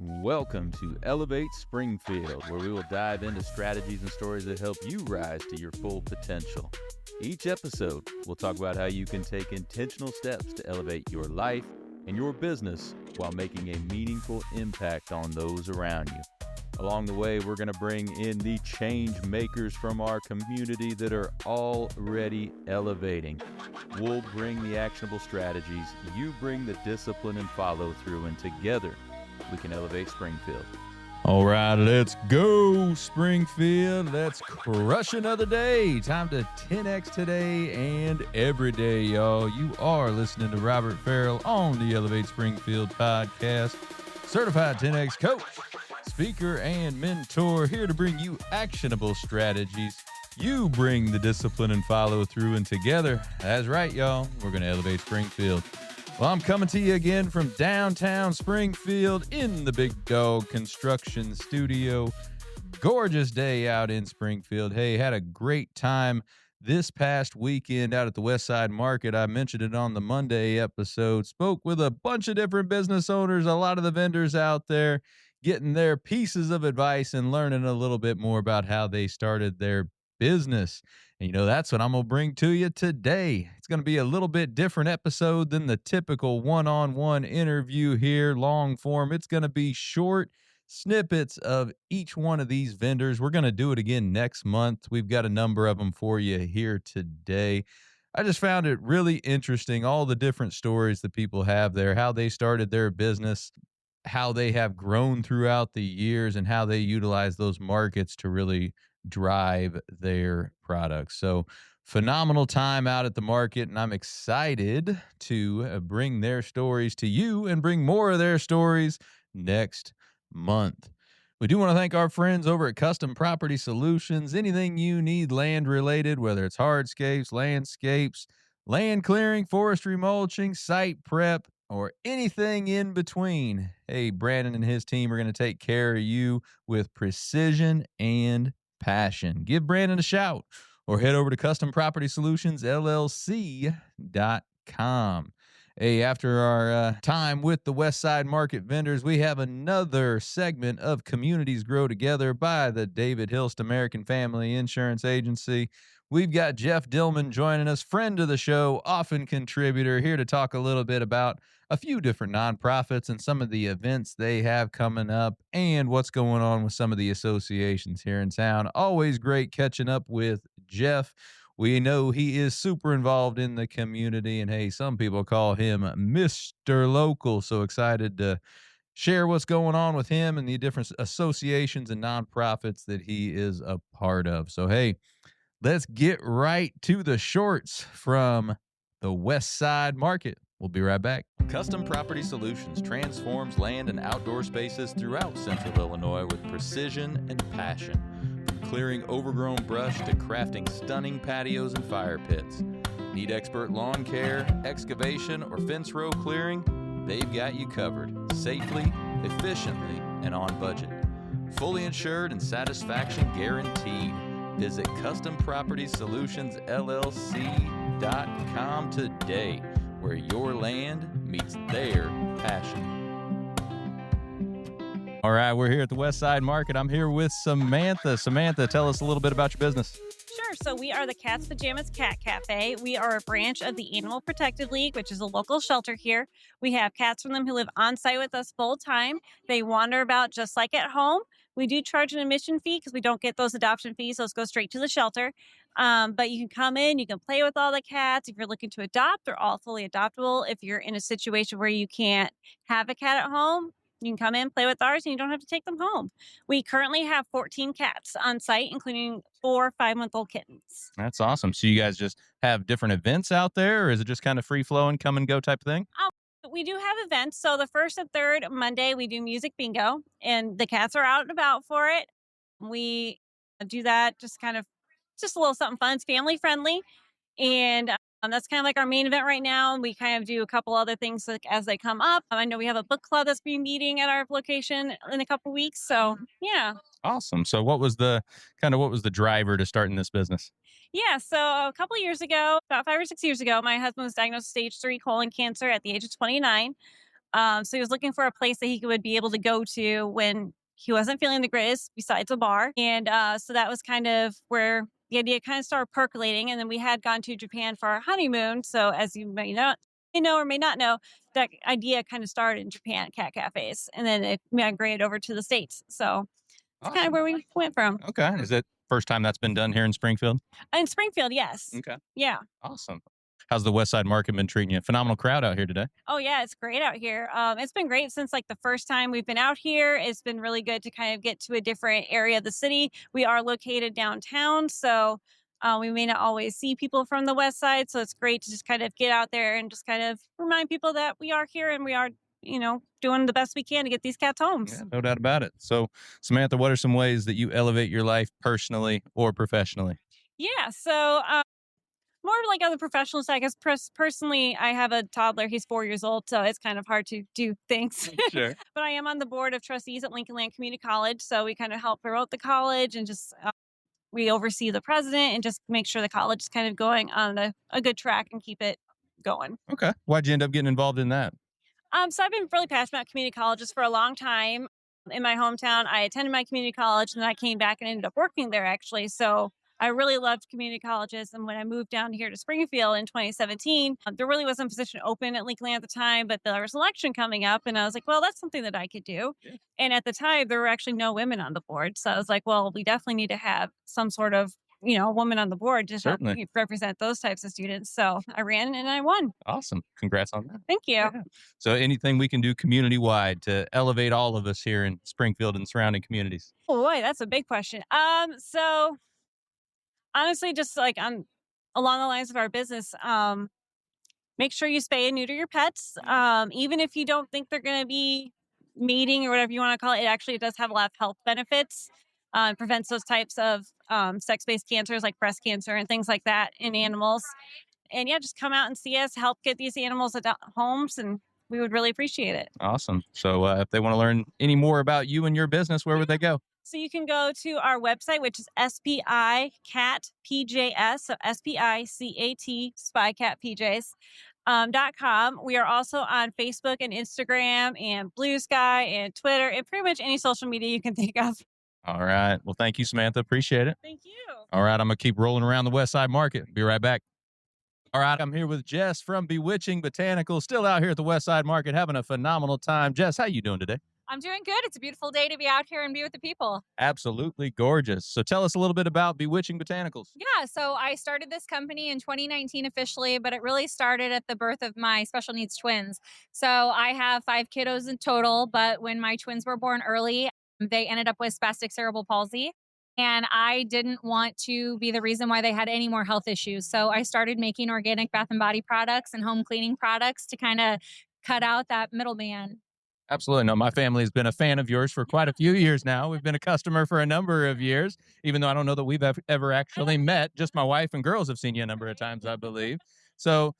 Welcome to Elevate Springfield, where we will dive into strategies and stories that help you rise to your full potential. Each episode, we'll talk about how you can take intentional steps to elevate your life and your business while making a meaningful impact on those around you. Along the way, we're going to bring in the change makers from our community that are already elevating. We'll bring the actionable strategies, you bring the discipline and follow through, and together we can elevate Springfield. All right, let's go, Springfield. Let's crush another day. Time to 10X today and every day, y'all. You are listening to Robert Ferriell on the Elevate Springfield podcast. Certified 10X coach, speaker, and mentor, here to bring you actionable strategies. You bring the discipline and follow through, and together, that's right, y'all, we're going to elevate Springfield. Well, I'm coming to you again from downtown Springfield in the Big Dog Construction Studio. Gorgeous day out in Springfield. Hey, had a great time this past weekend out at the Westside Market. I mentioned it on the Monday episode. Spoke with a bunch of different business owners, a lot of the vendors out there, getting their pieces of advice and learning a little bit more about how they started their business. And, that's what I'm going to bring to you today. It's going to be a little bit different episode than the typical one-on-one interview here, long form. It's going to be short snippets of each one of these vendors. We're going to do it again next month. We've got a number of them for you here today. I just found it really interesting, all the different stories that people have there, how they started their business, how they have grown throughout the years, and how they utilize those markets to really drive their products. So phenomenal time out at the market, and I'm excited to bring their stories to you and bring more of their stories next month. We do want to thank our friends over at Custom Property Solutions. Anything you need land related, whether it's hardscapes, landscapes, land clearing, forestry mulching, site prep, or anything in between. Hey, Brandon and his team are going to take care of you with precision and passion. Give Brandon a shout or head over to custompropertysolutionsllc.com. Hey, after our time with the Westside Market vendors, we have another segment of Communities Grow Together by the David Hilst American Family Insurance Agency. We've got Jeff Dillman joining us, friend of the show, often contributor, here to talk a little bit about a few different nonprofits and some of the events they have coming up and what's going on with some of the associations here in town. Always great catching up with Jeff. We know he is super involved in the community, and hey, some people call him Mr. Local. So excited to share what's going on with him and the different associations and nonprofits that he is a part of. So, hey, let's get right to the shorts from the Westside Market. We'll be right back. Custom Property Solutions transforms land and outdoor spaces throughout Central Illinois with precision and passion. From clearing overgrown brush to crafting stunning patios and fire pits. Need expert lawn care, excavation, or fence row clearing? They've got you covered, safely, efficiently, and on budget. Fully insured and satisfaction guaranteed. Visit CustomPropertySolutionsLLC.com today, where your land meets their passion. All right, we're here at the Westside Market. I'm here with Samantha. Samantha, tell us a little bit about your business. Sure. So we are the Cat's Pajamas Cat Cafe. We are a branch of the Animal Protective League, which is a local shelter here. We have cats from them who live on site with us full time. They wander about just like at home. We do charge an admission fee because we don't get those adoption fees. Those go straight to the shelter. But you can come in, you can play with all the cats. If you're looking to adopt, they're all fully adoptable. If you're in a situation where you can't have a cat at home, you can come in, play with ours, and you don't have to take them home. We currently have 14 cats on site, including 4 5-month-old kittens. That's awesome. So you guys just have different events out there, or is it just kind of free-flowing, come and go type of thing? We do have events. So the first and third Monday, we do music bingo, and the cats are out and about for it. We do that just a little something fun. It's family friendly. And that's kind of like our main event right now. We kind of do a couple other things as they come up. I know we have a book club that's been meeting at our location in a couple weeks. So, yeah. Awesome. So what was the driver to starting this business? Yeah. So a couple of years ago, about 5 or 6 years ago, my husband was diagnosed with stage 3 colon cancer at the age of 29. So he was looking for a place that he would be able to go to when he wasn't feeling the greatest, besides a bar. And so that was kind of where the idea kind of started percolating. And then we had gone to Japan for our honeymoon. So as you may know or may not know, that idea kind of started in Japan, cat cafes, and then it migrated over to the States. So it's kind of where we went from. Okay. Is it first time that's been done here in Springfield? In Springfield, yes. Okay. Yeah. Awesome. How's the Westside Market been treating you? Phenomenal crowd out here today. Oh yeah, it's great out here. It's been great since like the first time we've been out here. It's been really good to kind of get to a different area of the city. We are located downtown, so we may not always see people from the west side. So it's great to just kind of get out there and just kind of remind people that we are here and we are, doing the best we can to get these cats homes. Yeah, no doubt about it. So, Samantha, what are some ways that you elevate your life personally or professionally? Yeah, so more like on the professional side, because personally, I have a toddler. He's 4 years old, so it's kind of hard to do things. Sure. But I am on the board of trustees at Lincoln Land Community College, so we kind of help promote the college and just we oversee the president and just make sure the college is kind of going on a good track and keep it going. Okay. Why'd you end up getting involved in that? So I've been really passionate about community colleges for a long time. In my hometown, I attended my community college and then I came back and ended up working there actually. So I really loved community colleges. And when I moved down here to Springfield in 2017, there really wasn't a position open at Lincoln at the time, but there was an election coming up. And I was like, well, that's something that I could do. Yeah. And at the time, there were actually no women on the board. So I was like, well, we definitely need to have some sort of woman on the board to help represent those types of students. So I ran and I won. Awesome. Congrats on that. Thank you. Yeah. So anything we can do community wide to elevate all of us here in Springfield and surrounding communities? Oh boy, that's a big question. So honestly, just like along the lines of our business, make sure you spay and neuter your pets. Even if you don't think they're going to be mating or whatever you want to call it, it actually does have a lot of health benefits. Prevents those types of sex-based cancers like breast cancer and things like that in animals. And yeah, just come out and see us, help get these animals homes, and we would really appreciate it. Awesome. So if they want to learn any more about you and your business, where would they go? So you can go to our website, which is SPI Cat PJS, so SPICAT Spy Cat PJs. .com. We are also on Facebook and Instagram and Blue Sky and Twitter and pretty much any social media you can think of. All right. Well, thank you, Samantha. Appreciate it. Thank you. All right. I'm going to keep rolling around the Westside Market. Be right back. All right. I'm here with Jess from Bewitching Botanicals, still out here at the Westside Market, having a phenomenal time. Jess, how you doing today? I'm doing good. It's a beautiful day to be out here and be with the people. Absolutely gorgeous. So tell us a little bit about Bewitching Botanicals. Yeah, so I started this company in 2019 officially, but it really started at the birth of my special needs twins. So I have 5 kiddos in total, but when my twins were born early, they ended up with spastic cerebral palsy. And I didn't want to be the reason why they had any more health issues. So I started making organic bath and body products and home cleaning products to kind of cut out that middleman. Absolutely. No, my family has been a fan of yours for quite a few years now. We've been a customer for a number of years, even though I don't know that we've ever actually met. Just my wife and girls have seen you a number of times, I believe. So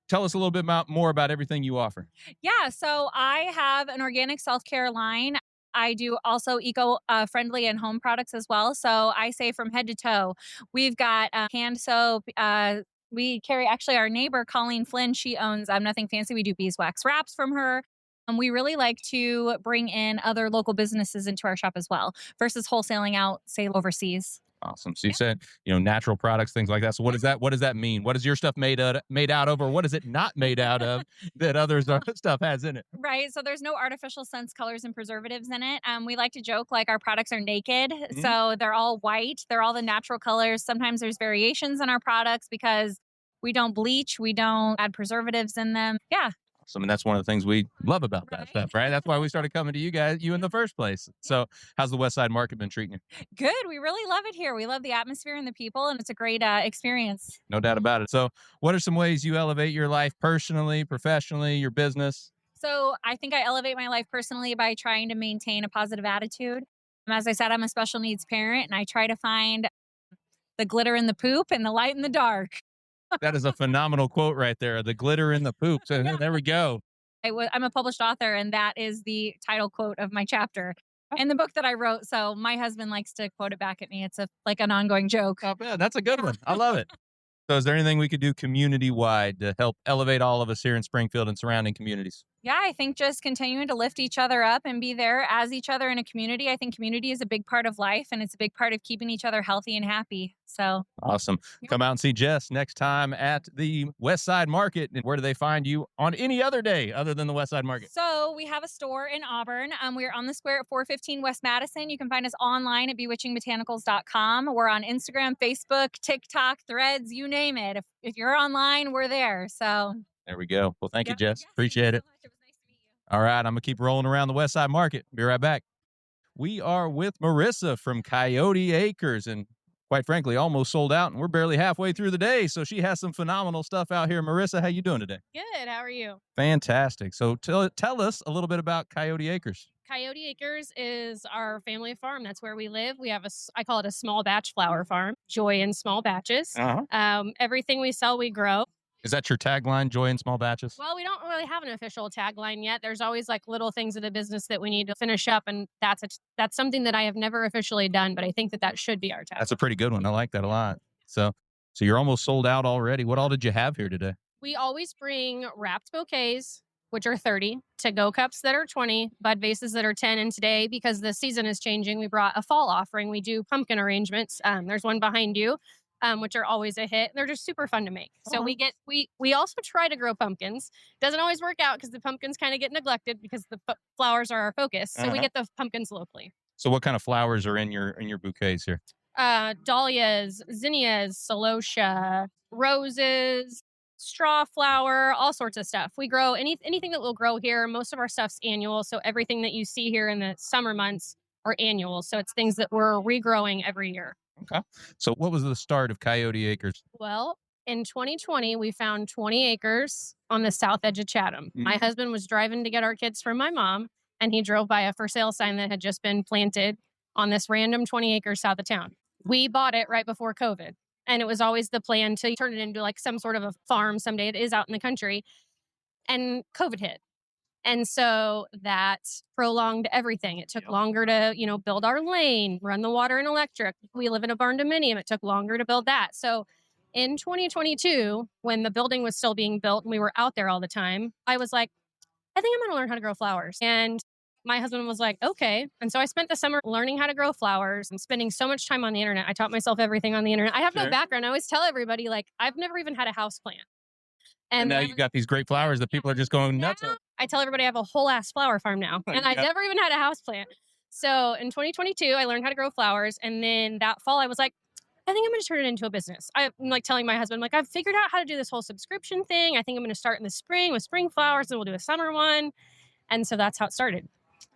tell us a little bit more about everything you offer. Yeah, so I have an organic self-care line. I do also eco-friendly and home products as well. So I say from head to toe, we've got hand soap. We carry actually our neighbor, Colleen Flynn. She owns Nothing Fancy. We do beeswax wraps from her. And we really like to bring in other local businesses into our shop as well versus wholesaling out, say, overseas. Awesome. So you said, natural products, things like that. So what does that mean? What is your stuff made out of, or what is it not made out of that others stuff has in it? Right. So there's no artificial scents, colors, and preservatives in it. We like to joke like our products are naked. Mm-hmm. So they're all white. They're all the natural colors. Sometimes there's variations in our products because we don't bleach. We don't add preservatives in them. Yeah. I mean, that's one of the things we love about that stuff, right? That's why we started coming to you in the first place. So how's the Westside Market been treating you? Good. We really love it here. We love the atmosphere and the people, and it's a great experience. No doubt about it. So what are some ways you elevate your life personally, professionally, your business? So I think I elevate my life personally by trying to maintain a positive attitude. As I said, I'm a special needs parent, and I try to find the glitter in the poop and the light in the dark. That is a phenomenal quote right there. The glitter in the poop. So there we go. I'm a published author, and that is the title quote of my chapter in the book that I wrote. So my husband likes to quote it back at me. It's like an ongoing joke. Oh, man, that's a good one. I love it. So is there anything we could do community-wide to help elevate all of us here in Springfield and surrounding communities? Yeah, I think just continuing to lift each other up and be there as each other in a community. I think community is a big part of life and it's a big part of keeping each other healthy and happy. So, Awesome. Come out and see Jess next time at the Westside Market. And where do they find you on any other day other than the Westside Market? so we have a store in Auburn. We're on the square at 415 West Madison. You can find us online at bewitchingbotanicals.com. We're on Instagram, Facebook, TikTok, Threads, you name it. If you're online, we're there. So There we go. Well, thank you, Jess. Yes, Appreciate thank you it. so much. It was nice to meet you. All right. I'm going to keep rolling around the Westside Market. Be right back. We are with Marissa from Coyote Acres, and quite frankly, almost sold out, and we're barely halfway through the day. So she has some phenomenal stuff out here. Marissa, how you doing today? Good. How are you? Fantastic. So tell us a little bit about Coyote Acres. Coyote Acres is our family farm. That's where we live. We have I call it a small batch flower farm, joy in small batches. Everything we sell, we grow. Is that your tagline, joy in small batches? Well, we don't really have an official tagline yet. There's always like little things in the business that we need to finish up. And that's something that I have never officially done, but I think that should be our tagline. That's a pretty good one. I like that a lot. So you're almost sold out already. What all did you have here today? We always bring wrapped bouquets, which are 30, to-go cups that are 20, bud vases that are 10. And today, because the season is changing, we brought a fall offering. We do pumpkin arrangements. There's one behind you, which are always a hit. They're just super fun to make. So we also try to grow pumpkins. Doesn't always work out because the pumpkins kind of get neglected because the flowers are our focus. So we get the pumpkins locally. So what kind of flowers are in your bouquets here? Dahlias, zinnias, celosia, roses, straw flower, all sorts of stuff. We grow anything that will grow here. Most of our stuff's annual. So everything that you see here in the summer months are annual. So it's things that we're regrowing every year. Okay. So what was the start of Coyote Acres? Well, in 2020, we found 20 acres on the south edge of Chatham. My husband was driving to get our kids from my mom, and he drove by a for sale sign that had just been planted on this random 20 acres south of town. We bought it right before COVID. And it was always the plan to turn it into like some sort of a farm someday. It is out in the country. And COVID hit. And so that prolonged everything. It took longer to, build our lane, run the water and electric. We live in a barn dominium. It took longer to build that. So in 2022, when the building was still being built and we were out there all the time, I was like, I think I'm going to learn how to grow flowers. And my husband was like, okay. And so I spent the summer learning how to grow flowers and spending so much time on the internet. I taught myself everything on the internet. I have no background. I always tell everybody, like, I've never even had a house plant. And now you got these great flowers that people are just going nuts over. I tell everybody I have a whole ass flower farm now. And I never even had a house plant. So in 2022, I learned how to grow flowers. And then that fall, I was like, I think I'm going to turn it into a business. I'm like telling my husband, like, I've figured out how to do this whole subscription thing. I think I'm going to start in the spring with spring flowers and we'll do a summer one. And so that's how it started.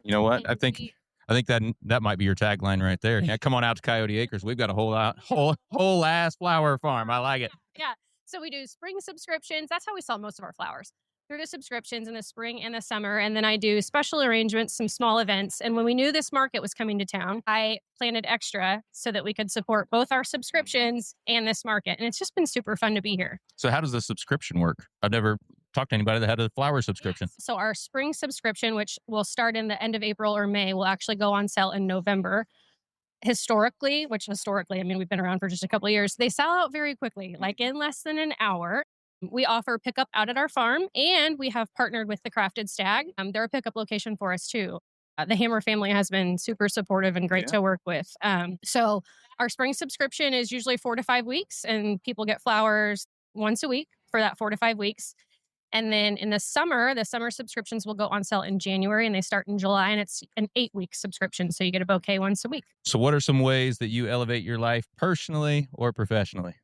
You know what? I think that might be your tagline right there. Yeah, come on out to Coyote Acres. We've got a whole ass flower farm. I like it. Yeah. So we do spring subscriptions. That's how we sell most of our flowers, through the subscriptions in the spring and the summer. And then I do special arrangements, some small events. And when we knew this market was coming to town, I planted extra so that we could support both our subscriptions and this market. And it's just been super fun to be here. So how does the subscription work? I've never talked to anybody that had a flower subscription. Yes. So our spring subscription, which will start in the end of April or May, will actually go on sale in November. Historically, I mean, we've been around for just a couple of years, they sell out very quickly, like in less than an hour. We offer pickup out at our farm, and we have partnered with the Crafted Stag. They're a pickup location for us too. The Hammer family has been super supportive and great to work with. So our spring subscription is usually 4 to 5 weeks, and people get flowers once a week for that 4 to 5 weeks. And then in the summer subscriptions will go on sale in January, and they start in July, and it's an 8-week subscription. So you get a bouquet once a week. So what are some ways that you elevate your life personally or professionally?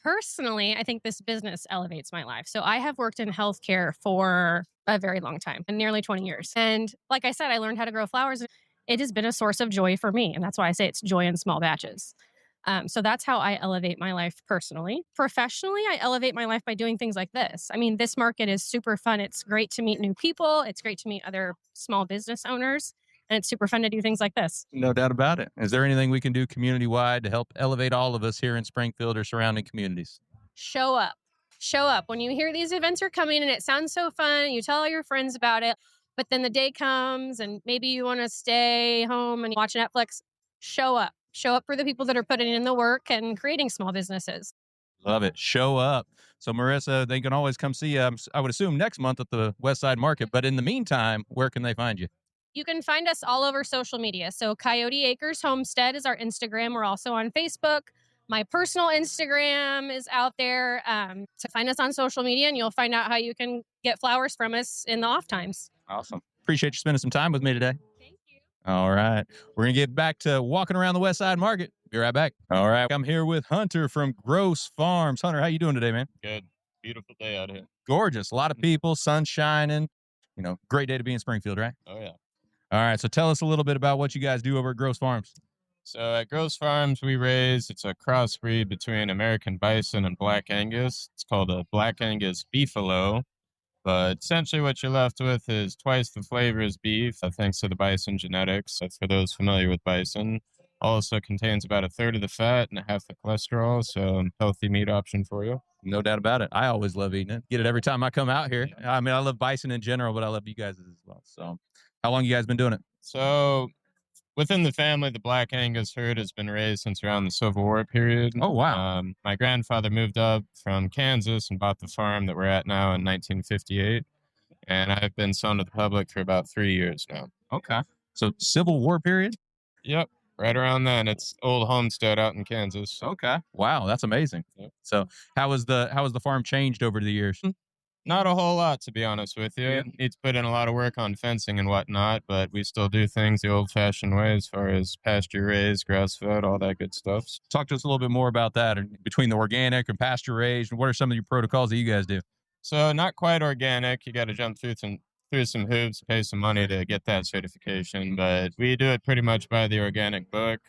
Personally, I think this business elevates my life. So I have worked in healthcare for a very long time, nearly 20 years. And like I said, I learned how to grow flowers. It has been a source of joy for me. And that's why I say it's joy in small batches. So that's how I elevate my life personally. Professionally, I elevate my life by doing things like this. I mean, this market is super fun. It's great to meet new people. It's great to meet other small business owners. And it's super fun to do things like this. No doubt about it. Is there anything we can do community-wide to help elevate all of us here in Springfield or surrounding communities? Show up. Show up. When you hear these events are coming and it sounds so fun, you tell all your friends about it, but then the day comes and maybe you want to stay home and watch Netflix. Show up. Show up for the people that are putting in the work and creating small businesses. Love it. Show up. So, Marissa, they can always come see you, I would assume, next month at the Westside Market. But in the meantime, where can they find you? You can find us all over social media. So Coyote Acres Homestead is our Instagram. We're also on Facebook. My personal Instagram is out there. So find us on social media, and you'll find out how you can get flowers from us in the off times. Awesome. Appreciate you spending some time with me today. Thank you. All right. We're going to get back to walking around the Westside Market. Be right back. All right. I'm here with Hunter from Gross Farms. Hunter, how you doing today, man? Good. Beautiful day out here. Gorgeous. A lot of people, sun shining. Great day to be in Springfield, right? Oh, yeah. All right. So tell us a little bit about what you guys do over at Gross Farms. So at Gross Farms, it's a crossbreed between American Bison and Black Angus. It's called a Black Angus Beefalo. But essentially what you're left with is twice the flavor as beef, thanks to the bison genetics. That's for those familiar with bison. Also contains about a third of the fat and half the cholesterol, so healthy meat option for you. No doubt about it. I always love eating it. Get it every time I come out here. I mean, I love bison in general, but I love you guys as well. So how long you guys been doing it? So within the family, the Black Angus herd has been raised since around the Civil War period. Oh, wow. My grandfather moved up from Kansas and bought the farm that we're at now in 1958. And I've been selling to the public for about 3 years now. Okay. So Civil War period? Yep. Right around then. It's old homestead out in Kansas. Okay. Wow. That's amazing. Yep. So how has the farm changed over the years? Not a whole lot, to be honest with you. Yeah. It's put in a lot of work on fencing and whatnot, but we still do things the old-fashioned way as far as pasture-raised, grass-fed, all that good stuff. Talk to us a little bit more about that, between the organic and pasture-raised, and what are some of your protocols that you guys do? So not quite organic. You got to jump through some hoops, pay some money to get that certification, but we do it pretty much by the organic book.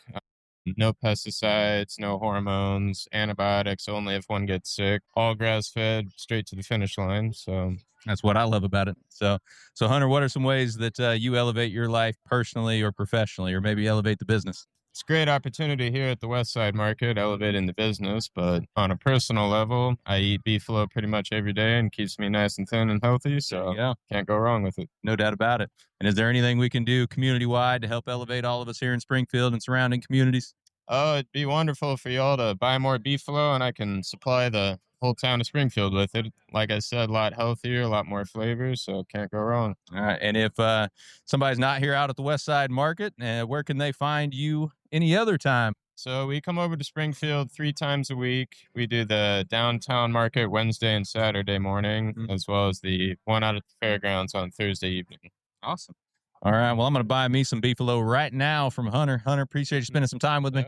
No pesticides, no hormones, antibiotics only if one gets sick. All grass-fed, straight to the finish line. So that's what I love about it. So Hunter, what are some ways that you elevate your life personally or professionally, or maybe elevate the business? It's a great opportunity here at the Westside Market, elevating the business. But on a personal level, I eat beefalo pretty much every day and keeps me nice and thin and healthy. So yeah, can't go wrong with it. No doubt about it. And is there anything we can do community-wide to help elevate all of us here in Springfield and surrounding communities? Oh, it'd be wonderful for y'all to buy more beefalo, and I can supply the whole town of Springfield with it. Like I said, a lot healthier, a lot more flavors, so can't go wrong. All right. And if somebody's not here out at the Westside Market, where can they find you any other time? So we come over to Springfield 3 times a week. We do the downtown market Wednesday and Saturday morning, as well as the one out at the fairgrounds on Thursday evening. Awesome. All right. Well, I'm going to buy me some beefalo right now from Hunter. Hunter, appreciate you spending some time with me.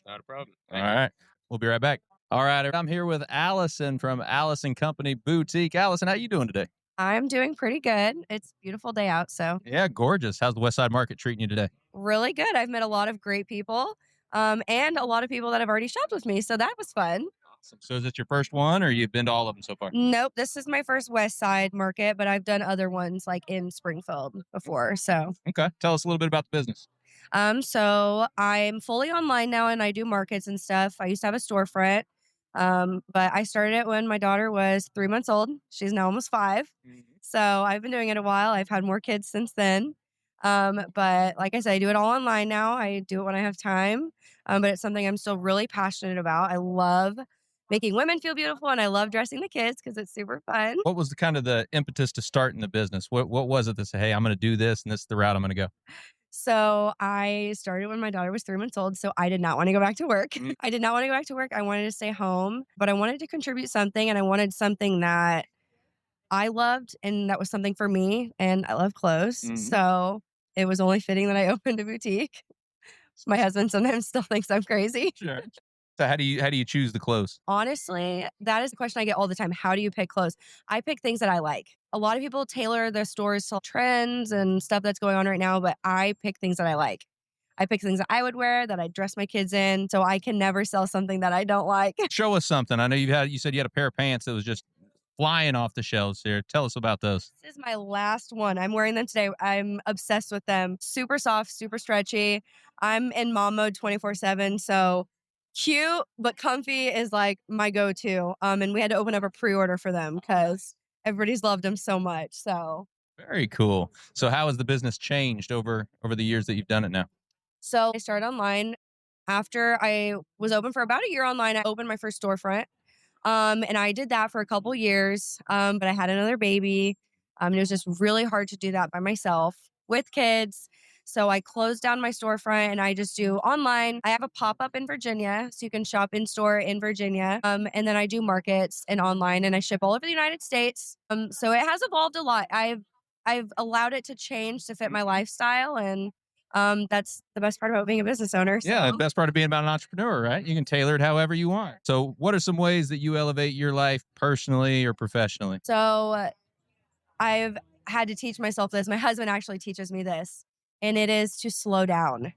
Not a problem. All right. We'll be right back. All right. I'm here with Allison from Allison Company Boutique. Allison, how you doing today? I'm doing pretty good. It's a beautiful day out, so. Yeah, gorgeous. How's the Westside Market treating you today? Really good. I've met a lot of great people, and a lot of people that have already shopped with me, so that was fun. Awesome. So is it your first one, or you've been to all of them so far? Nope, this is my first Westside Market, but I've done other ones like in Springfield before, so. Okay. Tell us a little bit about the business. So I'm fully online now, and I do markets and stuff. I used to have a storefront, but I started it when my daughter was 3 months old. She's now almost 5. So I've been doing it a while. I've had more kids since then. But like I said, I do it all online now. I do it when I have time. But it's something I'm still really passionate about. I love making women feel beautiful, and I love dressing the kids because it's super fun. What was the impetus to start in the business? What was it that said, hey, I'm going to do this, and this is the route I'm going to go? So I started when my daughter was 3 months old. So I did not want to go back to work. I did not want to go back to work. I wanted to stay home, but I wanted to contribute something, and I wanted something that I loved, and that was something for me. And I love clothes. So it was only fitting that I opened a boutique. My husband sometimes still thinks I'm crazy. Sure. So how do you choose the clothes? Honestly, that is a question I get all the time. How do you pick clothes? I pick things that I like. A lot of people tailor their stores to trends and stuff that's going on right now, but I pick things that I like. I pick things that I would wear, that I dress my kids in, so I can never sell something that I don't like. Show us something. I know you said you had a pair of pants that was just flying off the shelves here. Tell us about those. This is my last one. I'm wearing them today. I'm obsessed with them. Super soft, super stretchy. I'm in mom mode 24/7, so cute but comfy is like my go-to. And we had to open up a pre-order for them because everybody's loved them so much. So very cool. So how has the business changed over the years that you've done it now? So I started online. After I was open for about a year online, I opened my first storefront. And I did that for a couple years. But I had another baby. It was just really hard to do that by myself with kids. So I closed down my storefront and I just do online. I have a pop-up in Virginia, so you can shop in store in Virginia. And then I do markets and online, and I ship all over the United States. So it has evolved a lot. I've allowed it to change to fit my lifestyle, and that's the best part about being a business owner. Yeah, so. the best part of being about an entrepreneur, right? You can tailor it however you want. So what are some ways that you elevate your life personally or professionally? So I've had to teach myself this. My husband actually teaches me this, and it is to slow down.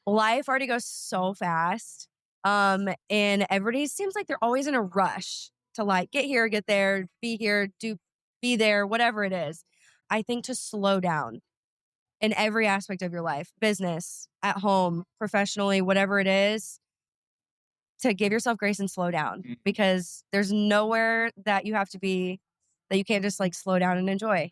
Life already goes so fast. And everybody seems like they're always in a rush to like get here, get there, be there, whatever it is. I think to slow down in every aspect of your life, business, at home, professionally, whatever it is, to give yourself grace and slow down, because there's nowhere that you have to be that you can't just like slow down and enjoy,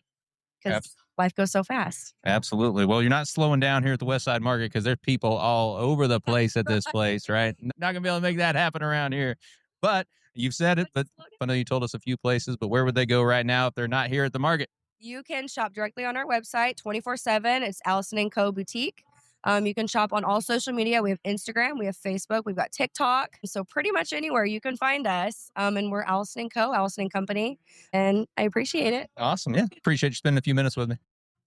because life goes so fast. Absolutely. Well, you're not slowing down here at the Westside Market because there's people all over the place at this place, right? Not going to be able to make that happen around here. But you've said it, but I know you told us a few places, but where would they go right now if they're not here at the market? You can shop directly on our website 24/7. It's Allison & Co. Boutique. You can shop on all social media. We have Instagram, we have Facebook, we've got TikTok. So pretty much anywhere you can find us. And we're Allison & Co., Allison & Company. And I appreciate it. Awesome. Yeah. Appreciate you spending a few minutes with me.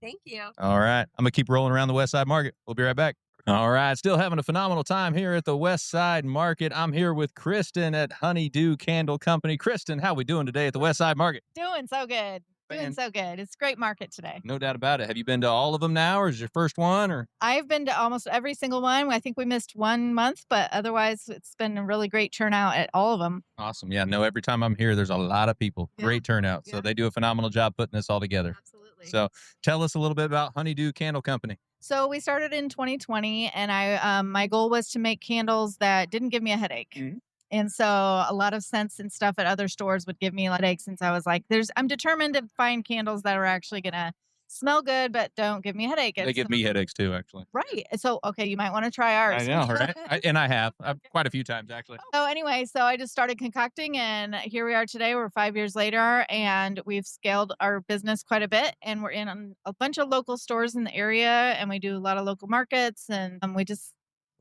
Thank you. All right. I'm going to keep rolling around the Westside Market. We'll be right back. All right. Still having a phenomenal time here at the Westside Market. I'm here with Kristen at Honeydew Candle Company. Kristen, how we doing today at the Westside Market? Doing so good. Doing so good. It's a great market today. No doubt about it. Have you been to all of them now, or is it your first one? Or I've been to almost every single one. I think we missed 1 month, but otherwise it's been a really great turnout at all of them. Awesome. Yeah, no, every time I'm here, there's a lot of people. Yeah. Great turnout. Yeah. So they do a phenomenal job putting this all together. Absolutely. So tell us a little bit about Honeydew Candle Company. So we started in 2020, and I my goal was to make candles that didn't give me a headache. Mhm. And so a lot of scents and stuff at other stores would give me a headache, since I was like, I'm determined to find candles that are actually going to smell good but don't give me a headache. They give me headaches too, actually. Right. So, okay, you might want to try ours. I know, right? I have quite a few times, actually. So anyway, so I just started concocting, and here we are today. We're 5 years later, and we've scaled our business quite a bit, and we're in a bunch of local stores in the area, and we do a lot of local markets, and we just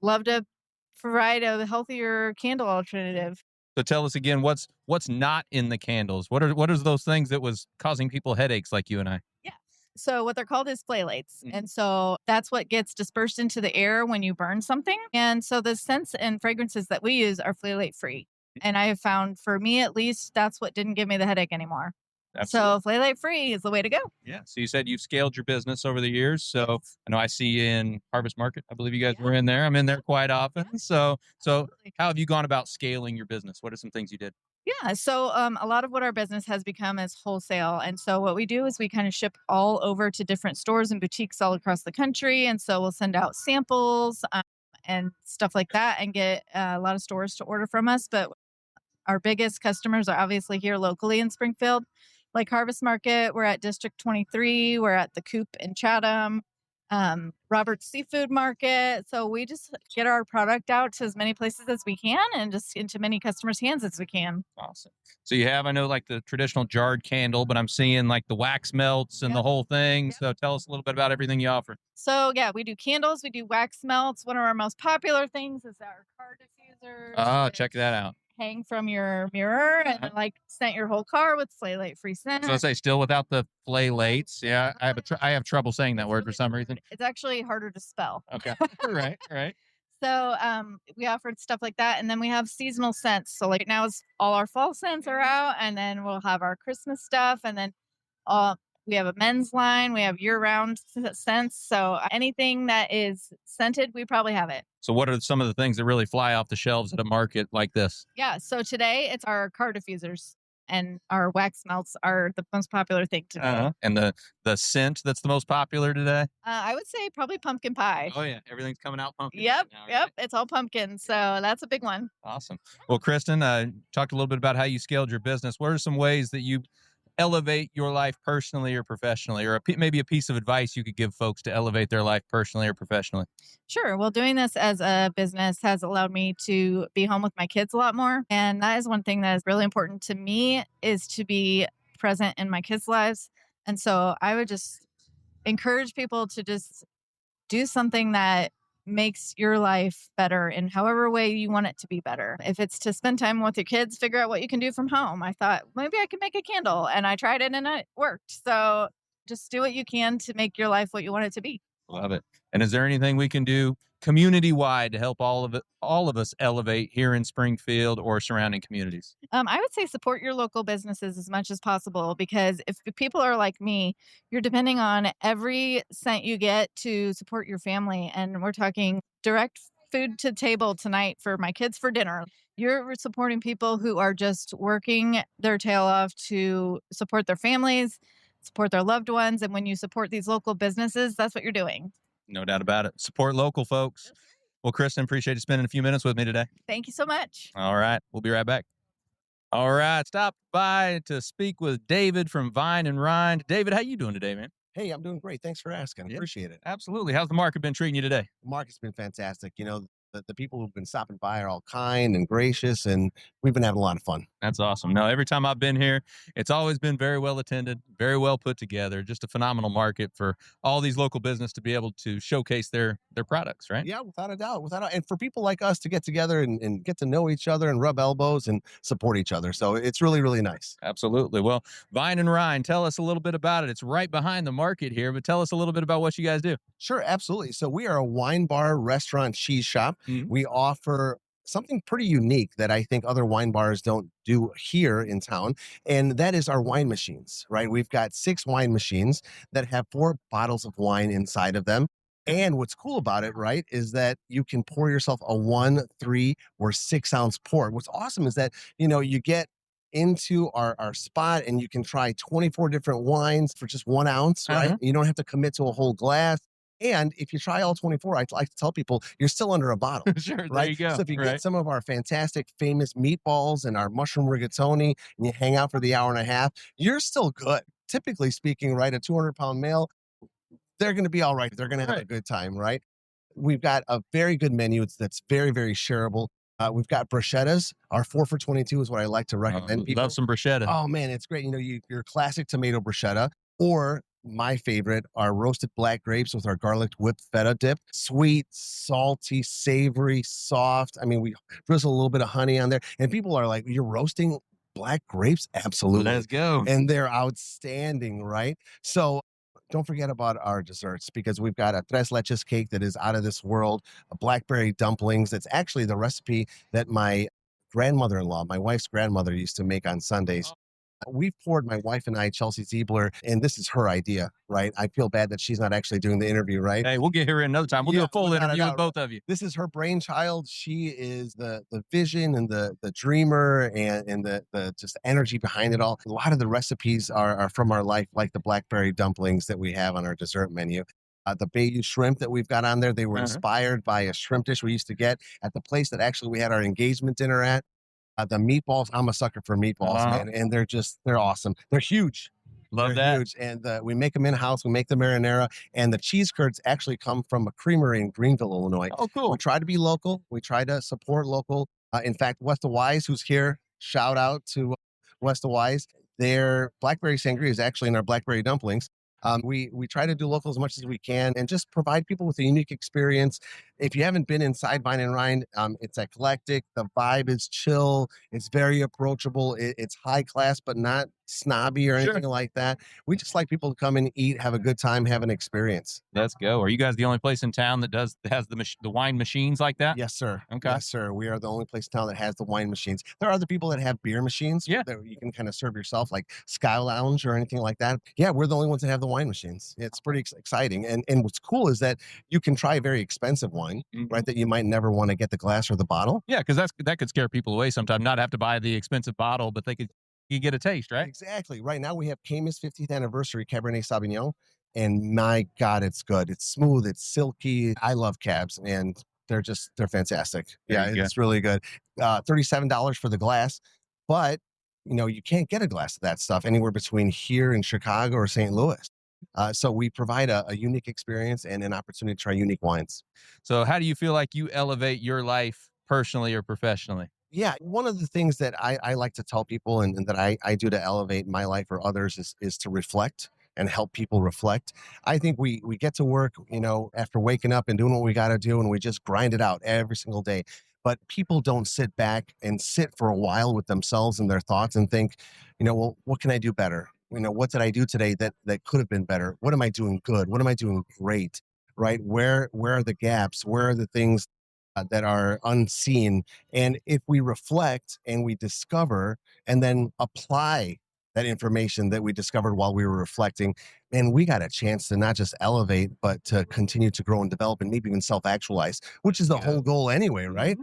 love to provide a healthier candle alternative. So tell us again, what's not in the candles? What are those things that was causing people headaches like you and I? Yeah. So what they're called is phthalates. And so that's what gets dispersed into the air when you burn something. And so the scents and fragrances that we use are phthalate free. And I have found, for me at least, that's what didn't give me the headache anymore. Absolutely. So phthalate free is the way to go. Yeah. So you said you've scaled your business over the years. So I know I see you in Harvest Market. I believe you guys were in there. I'm in there quite often. So how have you gone about scaling your business? What are some things you did? Yeah. So a lot of what our business has become is wholesale. And so what we do is we kind of ship all over to different stores and boutiques all across the country. And so we'll send out samples and stuff like that, and get a lot of stores to order from us. But our biggest customers are obviously here locally in Springfield, like Harvest Market. We're at District 23. We're at the Coop in Chatham, Robert's Seafood Market. So we just get our product out to as many places as we can, and just into many customers' hands as we can. Awesome. So you have, I know, like the traditional jarred candle, but I'm seeing like the wax melts and the whole thing. So tell us a little bit about everything you offer. So yeah, we do candles, we do wax melts. One of our most popular things is our car diffusers. Oh, check that out. Hang from your mirror and like scent your whole car with phthalate free scent. So I say still without the phthalates. Yeah, I have trouble saying that word for some reason. It's actually harder to spell. Okay. Right. So we offered stuff like that, and then we have seasonal scents. So like now all our fall scents are out, and then we'll have our Christmas stuff, and then we have a men's line. We have year-round scents. So anything that is scented, we probably have it. So what are some of the things that really fly off the shelves at a market like this? Yeah. So today it's our car diffusers, and our wax melts are the most popular thing today. And the scent that's the most popular today? I would say probably pumpkin pie. Oh, yeah. Everything's coming out pumpkin. Yep. Now, Yep. right? It's all pumpkin. So that's a big one. Awesome. Well, Kristen, talked a little bit about how you scaled your business. What are some ways that you elevate your life personally or professionally, or maybe a piece of advice you could give folks to elevate their life personally or professionally? Sure. Well, doing this as a business has allowed me to be home with my kids a lot more. And that is one thing that is really important to me, is to be present in my kids' lives. And so I would just encourage people to just do something that makes your life better in however way you want it to be better. If it's to spend time with your kids, figure out what you can do from home. I thought maybe I could make a candle, and I tried it and it worked. So just do what you can to make your life what you want it to be. Love it. And is there anything we can do community-wide to help all of us elevate here in Springfield or surrounding communities? I would say support your local businesses as much as possible, because if people are like me, you're depending on every cent you get to support your family. And we're talking direct food to table tonight for my kids for dinner. You're supporting people who are just working their tail off to support their families, support their loved ones. And when you support these local businesses, that's what you're doing. No doubt about it. Support local, folks. Well, Kristen, appreciate you spending a few minutes with me today. Thank you so much. All right. We'll be right back. All right. Stop by to speak with David from Vine and Rind. David, how you doing today, man? Hey, I'm doing great. Thanks for asking. Yeah. Appreciate it. Absolutely. How's the market been treating you today? The market's been fantastic. The people who've been stopping by are all kind and gracious, and we've been having a lot of fun. That's awesome. No, every time I've been here, it's always been very well attended, very well put together, just a phenomenal market for all these local business to be able to showcase their products, right? Yeah, without a doubt. And for people like us to get together and get to know each other and rub elbows and support each other. So it's really, really nice. Absolutely. Well, Vine and Rind, tell us a little bit about it. It's right behind the market here, but tell us a little bit about what you guys do. Sure, absolutely. So we are a wine bar, restaurant, cheese shop. Mhm. We offer something pretty unique that I think other wine bars don't do here in town, and that is our wine machines, right? We've got 6 wine machines that have 4 bottles of wine inside of them. And what's cool about it, right, is that you can pour yourself a 1, 3, or 6-ounce pour. What's awesome is that, you get into our spot and you can try 24 different wines for just 1 ounce, right? You don't have to commit to a whole glass. And if you try all 24, I like to tell people you're still under a bottle. Sure, right? there you go. So if you right. get some of our fantastic, famous meatballs and our mushroom rigatoni and you hang out for the hour and a half, you're still good. Typically speaking, right, a 200-pound male, they're going to be all right. They're going to have a good time, right? We've got a very good menu that's very, very shareable. We've got bruschettas. Our 4 for $22 is what I like to recommend people. Love some bruschetta. Oh, man, it's great. Your classic tomato bruschetta, or my favorite, our roasted black grapes with our garlic whipped feta dip. Sweet, salty, savory, soft. I mean, we drizzle a little bit of honey on there. And people are like, you're roasting black grapes? Absolutely. Let's go. And they're outstanding, right? So don't forget about our desserts, because we've got a tres leches cake that is out of this world, a blackberry dumplings. That's actually the recipe that my grandmother-in-law, my wife's grandmother, used to make on Sundays. We've poured, my wife and I, Chelsea Ziebler, and this is her idea, right? I feel bad that she's not actually doing the interview, right? Hey, we'll get her in another time. We'll do a full interview with both of you. This is her brainchild. She is the vision and the dreamer and the just energy behind it all. A lot of the recipes are from our life, like the blackberry dumplings that we have on our dessert menu. The Bayou shrimp that we've got on there, they were inspired by a shrimp dish we used to get at the place that actually we had our engagement dinner at. The meatballs, I'm a sucker for meatballs, man, and they're awesome. They're huge. Love They're that. huge. And we make them in-house. We make the marinara, and the cheese curds actually come from a creamery in Greenville, Illinois. Oh, cool. We try to be local. We try to support local. In fact, West of Wise, who's here, shout out to West of Wise. Their blackberry sangria is actually in our blackberry dumplings. We try to do local as much as we can and just provide people with a unique experience. If you haven't been inside Vine and Rind, it's eclectic. The vibe is chill. It's very approachable. It's high class, but not snobby or anything like that. We just like people to come and eat, have a good time, have an experience. Let's go. Are you guys the only place in town that has the wine machines like that? Yes, sir. Okay. Yes, sir. We are the only place in town that has the wine machines. There are other people that have beer machines that you can kind of serve yourself, like Sky Lounge or anything like that. Yeah, we're the only ones that have the wine machines. It's pretty exciting. And what's cool is that you can try very expensive wine, right, that you might never want to get the glass or the bottle. Yeah, because that could scare people away sometimes, not have to buy the expensive bottle, but you get a taste, right? Exactly. Right now we have Caymus 50th anniversary Cabernet Sauvignon, and my God, it's good. It's smooth. It's silky. I love cabs, and they're fantastic. Yeah, it's really good. $37 for the glass, but You can't get a glass of that stuff anywhere between here in Chicago or St. Louis. So we provide a unique experience and an opportunity to try unique wines. So how do you feel like you elevate your life personally or professionally? Yeah, one of the things that I like to tell people and that I do to elevate my life or others is to reflect and help people reflect. I think we get to work, after waking up and doing what we got to do, and we just grind it out every single day. But people don't sit back and sit for a while with themselves and their thoughts and think, well, what can I do better? What did I do today that could have been better? What am I doing good? What am I doing great? Right? Where are the gaps? Where are the things that are unseen? And if we reflect and we discover and then apply that information that we discovered while we were reflecting, and we got a chance to not just elevate, but to continue to grow and develop and maybe even self-actualize, which is the whole goal anyway, right?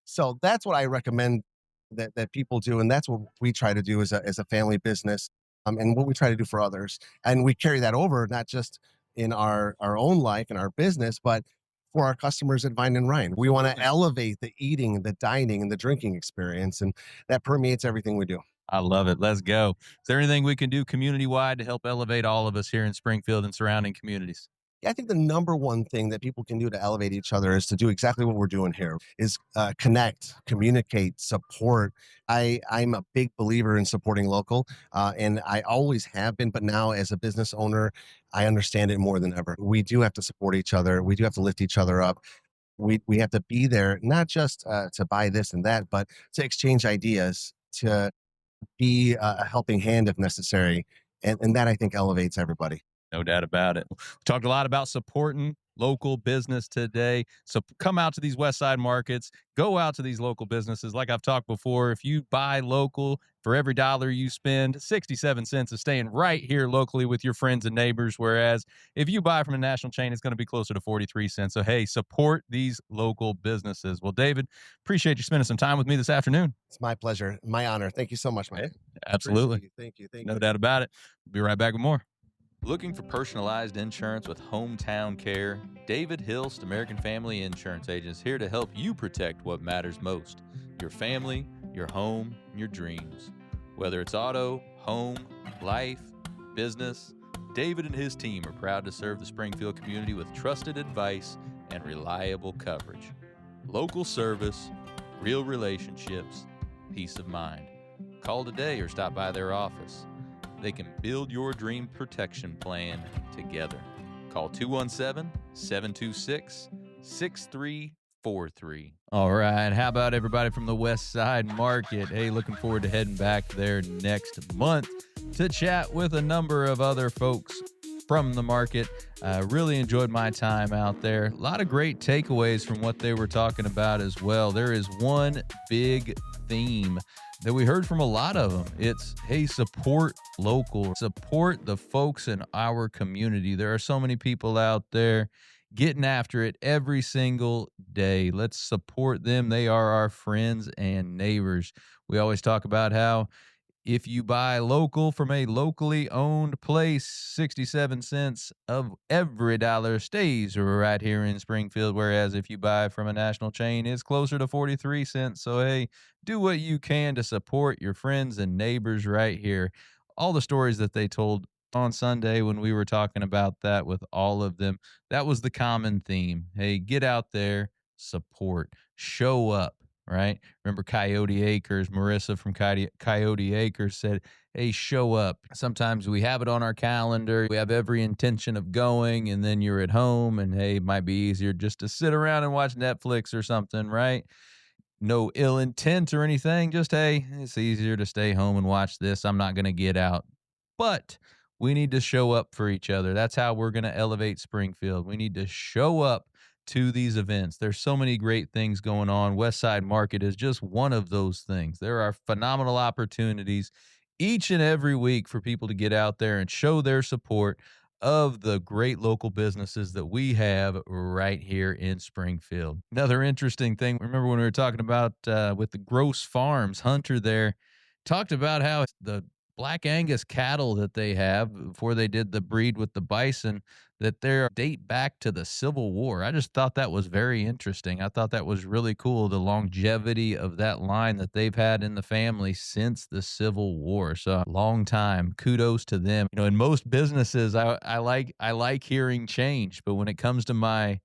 So that's what I recommend that people do. And that's what we try to do as a family business, and what we try to do for others. And we carry that over, not just in our own life and our business, but for our customers at Vine and Ryan. We want to elevate the eating, the dining, and the drinking experience. And that permeates everything we do. I love it. Let's go. Is there anything we can do community-wide to help elevate all of us here in Springfield and surrounding communities? Yeah, I think the number one thing that people can do to elevate each other is to do exactly what we're doing here, is connect, communicate, support. I'm a big believer in supporting local, and I always have been, but now as a business owner, I understand it more than ever. We do have to support each other. We do have to lift each other up. We have to be there, not just to buy this and that, but to exchange ideas, to be a helping hand if necessary. And that, I think, elevates everybody. No doubt about it. We talked a lot about supporting local business today. So come out to these Westside markets, go out to these local businesses. Like I've talked before, if you buy local, for every dollar you spend, 67 cents is staying right here locally with your friends and neighbors. Whereas if you buy from a national chain, it's going to be closer to 43 cents. So, hey, support these local businesses. Well, David, appreciate you spending some time with me this afternoon. It's my pleasure. My honor. Thank you so much, Mike. Absolutely. Thank you. No doubt about it. We'll be right back with more. Looking for personalized insurance with hometown care? David Hilst, American Family Insurance Agent, is here to help you protect what matters most: your family, your home, and your dreams. Whether it's auto, home, life, business, David and his team are proud to serve the Springfield community with trusted advice and reliable coverage. Local service, real relationships, peace of mind. Call today or stop by their office. They can build your dream protection plan together. Call 217-726-6343. All right. How about everybody from the Westside Market? Hey, looking forward to heading back there next month to chat with a number of other folks from the market. Really enjoyed my time out there. A lot of great takeaways from what they were talking about as well. There is one big theme that we heard from a lot of them. It's, hey, support local, support the folks in our community. There are so many people out there getting after it every single day. Let's support them. They are our friends and neighbors. We always talk about how if you buy local from a locally owned place, 67 cents of every dollar stays right here in Springfield, whereas if you buy from a national chain, it's closer to 43 cents. So, hey, do what you can to support your friends and neighbors right here. All the stories that they told on Sunday when we were talking about that with all of them, that was the common theme. Hey, get out there, support, show up. Right? Remember Coyote Acres, Marissa from Coyote Acres said, hey, show up. Sometimes we have it on our calendar. We have every intention of going, and then you're at home, and hey, it might be easier just to sit around and watch Netflix or something, right? No ill intent or anything. Just, hey, it's easier to stay home and watch this. I'm not going to get out. But we need to show up for each other. That's how we're going to elevate Springfield. We need to show up to these events. There's so many great things going on. Westside Market is just one of those things. There are phenomenal opportunities each and every week for people to get out there and show their support of the great local businesses that we have right here in Springfield. Another interesting thing, remember when we were talking about with the Gross Farms, Hunter there talked about how the Black Angus cattle that they have before they did the breed with the bison, that they date back to the Civil War. I just thought that was very interesting. I thought that was really cool, the longevity of that line that they've had in the family since the Civil War. So long time. Kudos to them. You know, in most businesses, I like hearing change, but when it comes to my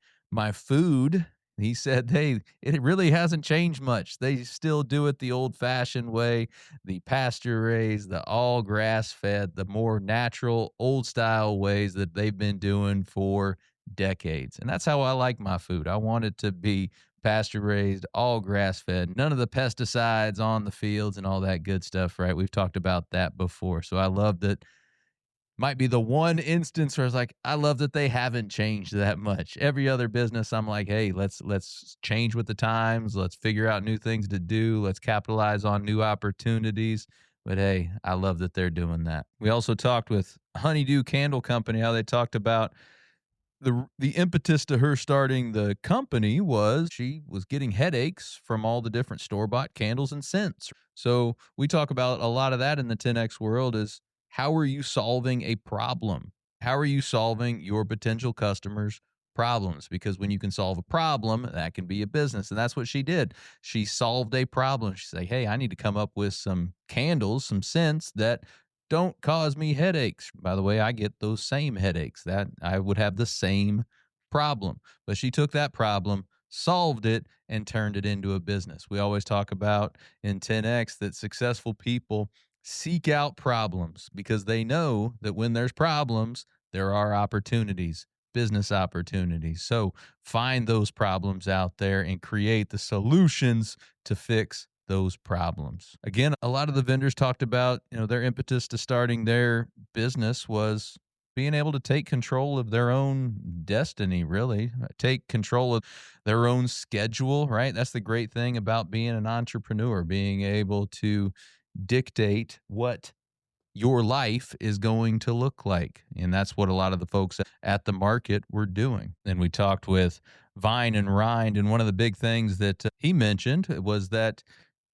food, he said, hey, it really hasn't changed much. They still do it the old-fashioned way, the pasture-raised, the all grass-fed, the more natural, old-style ways that they've been doing for decades. And that's how I like my food. I want it to be pasture-raised, all grass-fed, none of the pesticides on the fields and all that good stuff, right? We've talked about that before. So I love that. Might be the one instance where it's like, I love that they haven't changed that much. Every other business, I'm like, hey, let's change with the times. Let's figure out new things to do. Let's capitalize on new opportunities. But hey, I love that they're doing that. We also talked with Honeydew Candle Company, how they talked about the impetus to her starting the company was she was getting headaches from all the different store-bought candles and scents. So we talk about a lot of that in the 10X world is, how are you solving a problem? How are you solving your potential customers' problems? Because when you can solve a problem, that can be a business. And that's what she did. She solved a problem. She said, hey, I need to come up with some candles, some scents that don't cause me headaches. By the way, I get those same headaches. That I would have the same problem. But she took that problem, solved it, and turned it into a business. We always talk about in 10X that successful people seek out problems because they know that when there's problems, there are opportunities, business opportunities. So find those problems out there and create the solutions to fix those problems. Again, a lot of the vendors talked about, their impetus to starting their business was being able to take control of their own destiny, really, take control of their own schedule, right? That's the great thing about being an entrepreneur, being able to dictate what your life is going to look like. And that's what a lot of the folks at the market were doing. And we talked with Vine and Rind, and one of the big things that he mentioned was that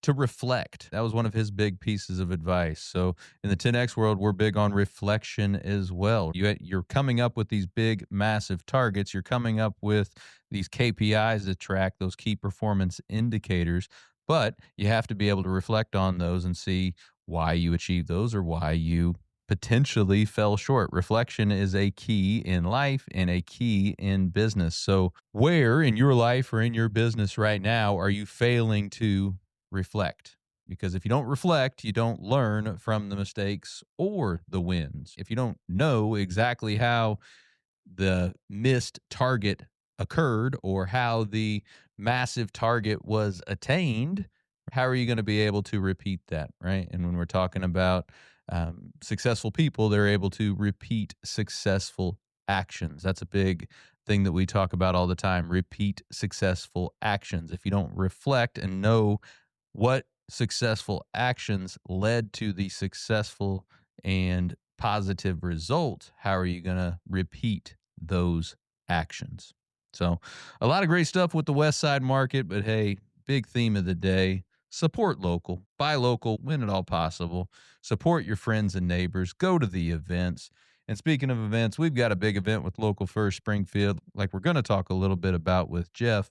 to reflect. That was one of his big pieces of advice. So in the 10X world, we're big on reflection as well. You're coming up with these big, massive targets. You're coming up with these KPIs to track, those key performance indicators, but you have to be able to reflect on those and see why you achieved those or why you potentially fell short. Reflection is a key in life and a key in business. So where in your life or in your business right now are you failing to reflect? Because if you don't reflect, you don't learn from the mistakes or the wins. If you don't know exactly how the missed target occurred or how the massive target was attained, how are you going to be able to repeat that, right? And when we're talking about successful people, they're able to repeat successful actions. That's a big thing that we talk about all the time, repeat successful actions. If you don't reflect and know what successful actions led to the successful and positive result, how are you going to repeat those actions? So a lot of great stuff with the Westside Market, but hey, big theme of the day, support local, buy local, when at all possible, support your friends and neighbors, go to the events. And speaking of events, we've got a big event with Local First Springfield, like we're going to talk a little bit about with Jeff.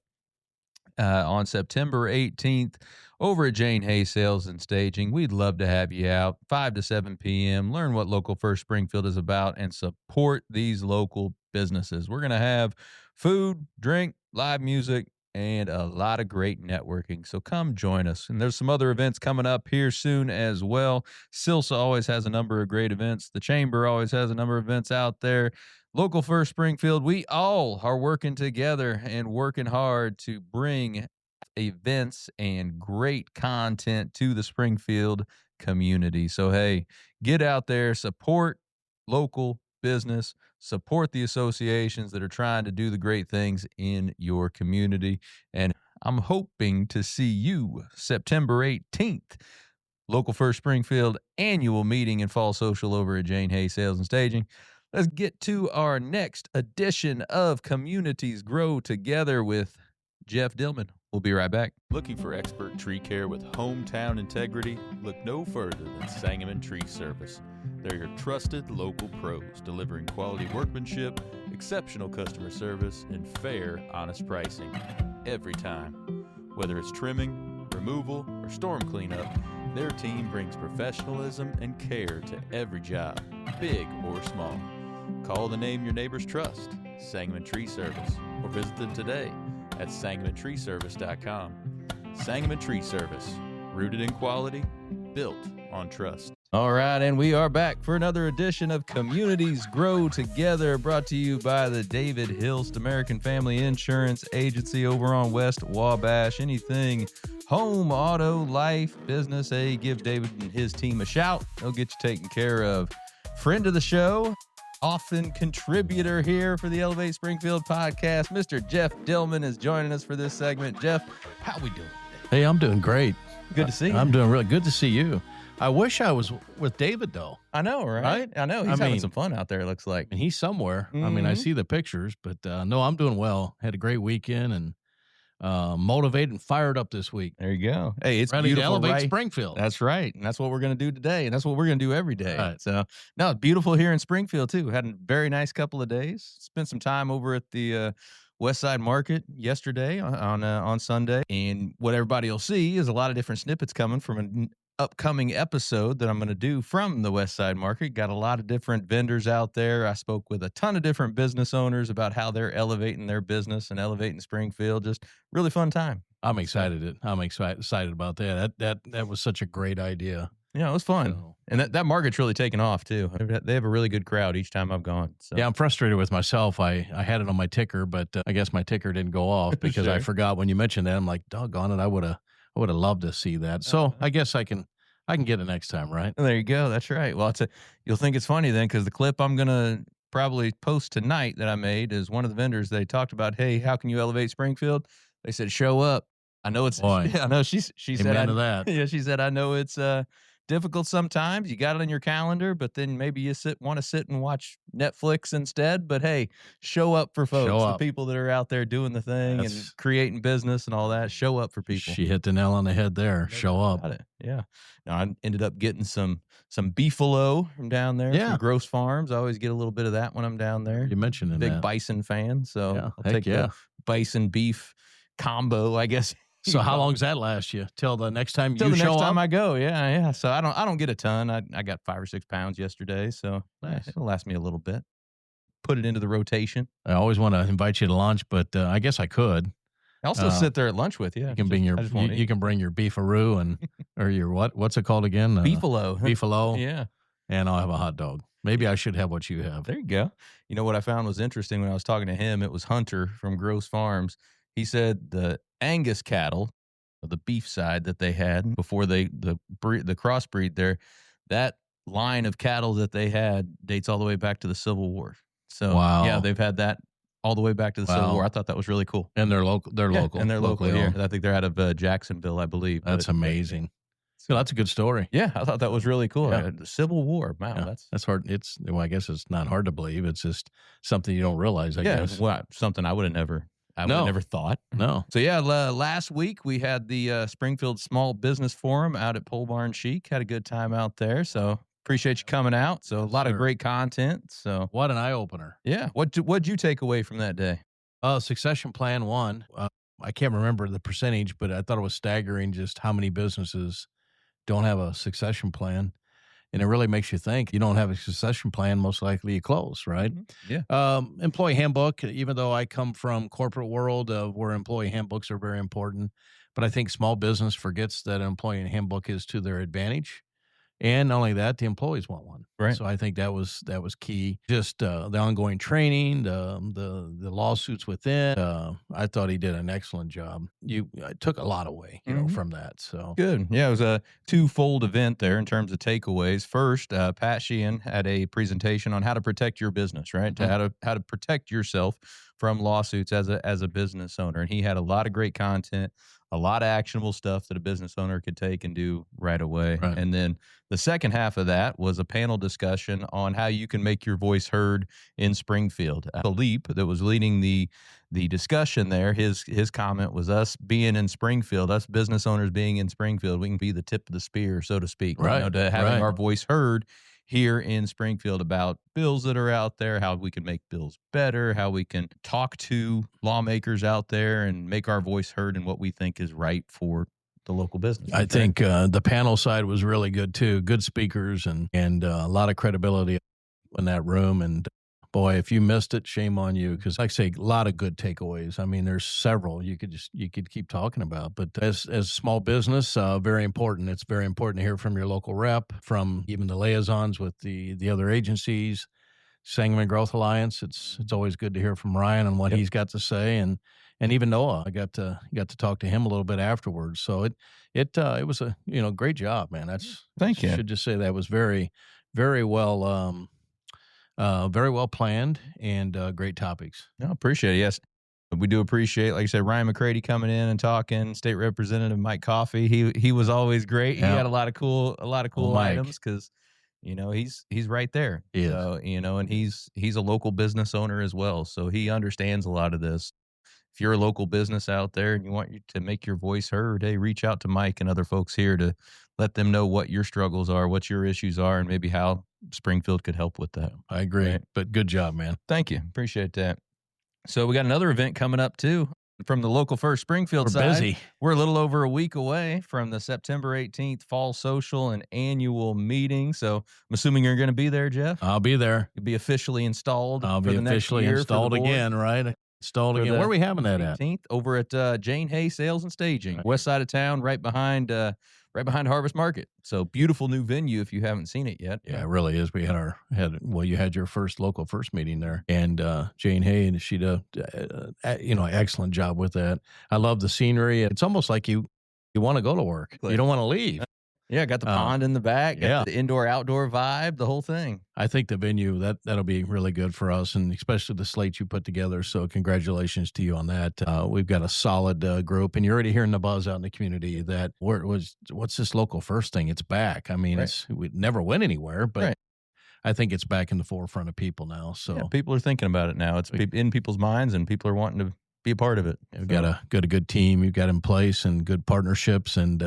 On September 18th over at Jane Hay Sales and Staging. We'd love to have you out 5 to 7 p.m. Learn what Local First Springfield is about and support these local businesses. We're going to have food, drink, live music, and a lot of great networking. So come join us. And there's some other events coming up here soon as well. Silsa always has a number of great events. The Chamber always has a number of events out there. Local First Springfield, we all are working together and working hard to bring events and great content to the Springfield community. So, hey, get out there, support local business, support the associations that are trying to do the great things in your community. And I'm hoping to see you September 18th. Local First Springfield annual meeting and fall social over at Jane Hay Sales and Staging. Let's get to our next edition of Communities Grow Together with Jeff Dillman. We'll be right back. Looking for expert tree care with hometown integrity? Look no further than Sangamon Tree Service. They're your trusted local pros, delivering quality workmanship, exceptional customer service, and fair, honest pricing every time. Whether it's trimming, removal, or storm cleanup, their team brings professionalism and care to every job, big or small. Call the name your neighbors trust, Sangamon Tree Service, or visit them today at sangamontreeservice.com. Sangamon Tree Service, rooted in quality, built on trust. All right, and we are back for another edition of Communities Grow Together, brought to you by the David Hilst American Family Insurance Agency over on West Wabash. Anything home, auto, life, business, hey, give David and his team a shout. They'll get you taken care of. Friend of the show, often contributor here for the Elevate Springfield podcast, Mr. Jeff Dillman is joining us for this segment. Jeff, how we doing today? Hey, I'm doing great. Good to see you. I'm doing really good to see you. I wish I was with David, though. I know, right? I know. He's having some fun out there, it looks like. And he's somewhere. I mean, I see the pictures, but no, I'm doing well. Had a great weekend and motivated and fired up this week. There you go. Hey, it's ready beautiful, to elevate right? Springfield. That's right. And that's what we're going to do today. And that's what we're going to do every day. Right. So, no, it's beautiful here in Springfield, too. Had a very nice couple of days. Spent some time over at the Westside Market yesterday on Sunday. And what everybody will see is a lot of different snippets coming from an upcoming episode that I'm going to do from the Westside Market. Got a lot of different vendors out there. I spoke with a ton of different business owners about how they're elevating their business and elevating Springfield. Just really fun time. I'm excited. I'm excited about that. That was such a great idea. Yeah, it was fun. So, and that market's really taken off, too. They have a really good crowd each time I've gone. So. Yeah, I'm frustrated with myself. I had it on my ticker, but I guess my ticker didn't go off because I forgot when you mentioned that. I'm like, doggone it, I would have loved to see that. So I guess I can get it next time, right? There you go. That's right. Well, you'll think it's funny then, because the clip I'm going to probably post tonight that I made is one of the vendors. They talked about, hey, how can you elevate Springfield? They said, show up. I know it's, Boy, I know she said, that. Yeah, she said, I know it's difficult sometimes. You got it on your calendar, but then maybe you want to sit and watch Netflix instead. But hey, show up for folks, the people that are out there doing the thing and creating business and all that. Show up for people. She hit the nail on the head there. Show up. Yeah. Now, I ended up getting some beefalo from down there. Yeah. From Gross Farms. I always get a little bit of that when I'm down there. You mentioned that. Big bison fan. So yeah. I'll take the bison beef combo, I guess. So how long does that last you? Till the next time Till you the show next time up? I go, yeah. So I don't get a ton. I got 5 or 6 pounds yesterday, so nice. It'll last me a little bit. Put it into the rotation. I always want to invite you to lunch, but I guess I could. I'll still sit there at lunch with you. You can bring you can bring your beefaroo and or your what's it called again? Beefalo. Beefalo. Yeah. And I'll have a hot dog. Maybe I should have what you have. There you go. You know what I found was interesting when I was talking to him? It was Hunter from Gross Farms. He said the Angus cattle, the beef side that they had before the crossbreed there, that line of cattle that they had dates all the way back to the Civil War. So yeah, they've had that all the way back to the Civil War. I thought that was really cool. And they're local. They're local. And they're local here. Owned. I think they're out of Jacksonville, I believe. That's amazing. So that's a good story. Yeah, I thought that was really cool. Yeah. The Civil War. Wow, that's hard. I guess it's not hard to believe. It's just something you don't realize, I guess. Well, something I would have never thought. No. So yeah, last week we had the Springfield Small Business Forum out at Pole Barn Chic. Had a good time out there. So appreciate you coming out. So a lot of great content. So what an eye opener. Yeah. What'd you take away from that day? Succession Plan 1. I can't remember the percentage, but I thought it was staggering just how many businesses don't have a succession plan. And it really makes you think. You don't have a succession plan, most likely you close, right? Mm-hmm. Yeah. Employee handbook, even though I come from corporate world where employee handbooks are very important, but I think small business forgets that an employee handbook is to their advantage. And not only that, the employees want one. Right. So I think that was key. Just the ongoing training, the lawsuits within. I thought he did an excellent job. I took a lot away, from that. So good. Yeah, it was a twofold event there in terms of takeaways. First, Pat Sheehan had a presentation on how to protect your business, right? Mm-hmm. How to protect yourself from lawsuits as a business owner, and he had a lot of great content. a lot of actionable stuff that a business owner could take and do right away. Right. And then the second half of that was a panel discussion on how you can make your voice heard in Springfield. Philippe, that was leading the discussion there, his comment was, us being in Springfield, us business owners being in Springfield, we can be the tip of the spear, so to speak, Right, to having right. our voice heard here in Springfield about bills that are out there, how we can make bills better, how we can talk to lawmakers out there and make our voice heard in what we think is right for the local business. I think the panel side was really good too. Good speakers and a lot of credibility in that room. And boy, if you missed it, shame on you. Because like I say, a lot of good takeaways. I mean, there's several you could keep talking about. But as small business, very important. It's very important to hear from your local rep, from even the liaisons with the other agencies. Sangamon Growth Alliance. It's always good to hear from Ryan and what he's got to say, and even Noah. I got to talk to him a little bit afterwards. So it was a great job, man. Thank you. Should just say that was very, very well planned and great topics. No, appreciate it. Yes. We do appreciate, like I said, Ryan McCready coming in and talking. State Representative Mike Coffey. He was always great. Yeah. He had a lot of cool Mike. items because he's right there. He is. So, and he's a local business owner as well. So he understands a lot of this. If you're a local business out there and you want to make your voice heard, hey, reach out to Mike and other folks here to let them know what your struggles are, what your issues are, and maybe how Springfield could help with that. I agree. Right. But good job, man. Thank you. Appreciate that. So we got another event coming up too from the Local First Springfield We're side. busy. We're a little over a week away from the September 18th Fall Social and Annual Meeting. So I'm assuming you're going to be there, Jeff? I'll be there. You'll be officially installed. I'll for be the next officially year for the installed board. again, right? Installed For again. the Where are we having that at? 18th over at Jane Hay Sales and Staging, west side of town, right behind Harvest Market. So beautiful new venue if you haven't seen it yet. Yeah, it really is. We you had your first Local First meeting there, and Jane Hay, and she did excellent job with that. I love the scenery. It's almost like you want to go to work. You don't want to leave. Yeah, got the pond in the back, got the indoor-outdoor vibe, the whole thing. I think the venue, that'll be really good for us, and especially the slate you put together. So congratulations to you on that. We've got a solid group, and you're already hearing the buzz out in the community that what's this Local First thing? It's back. I mean, we never went anywhere, but I think it's back in the forefront of people now. So people are thinking about it now. It's in people's minds, and people are wanting to be a part of it. We've got a good team you've got in place and good partnerships, and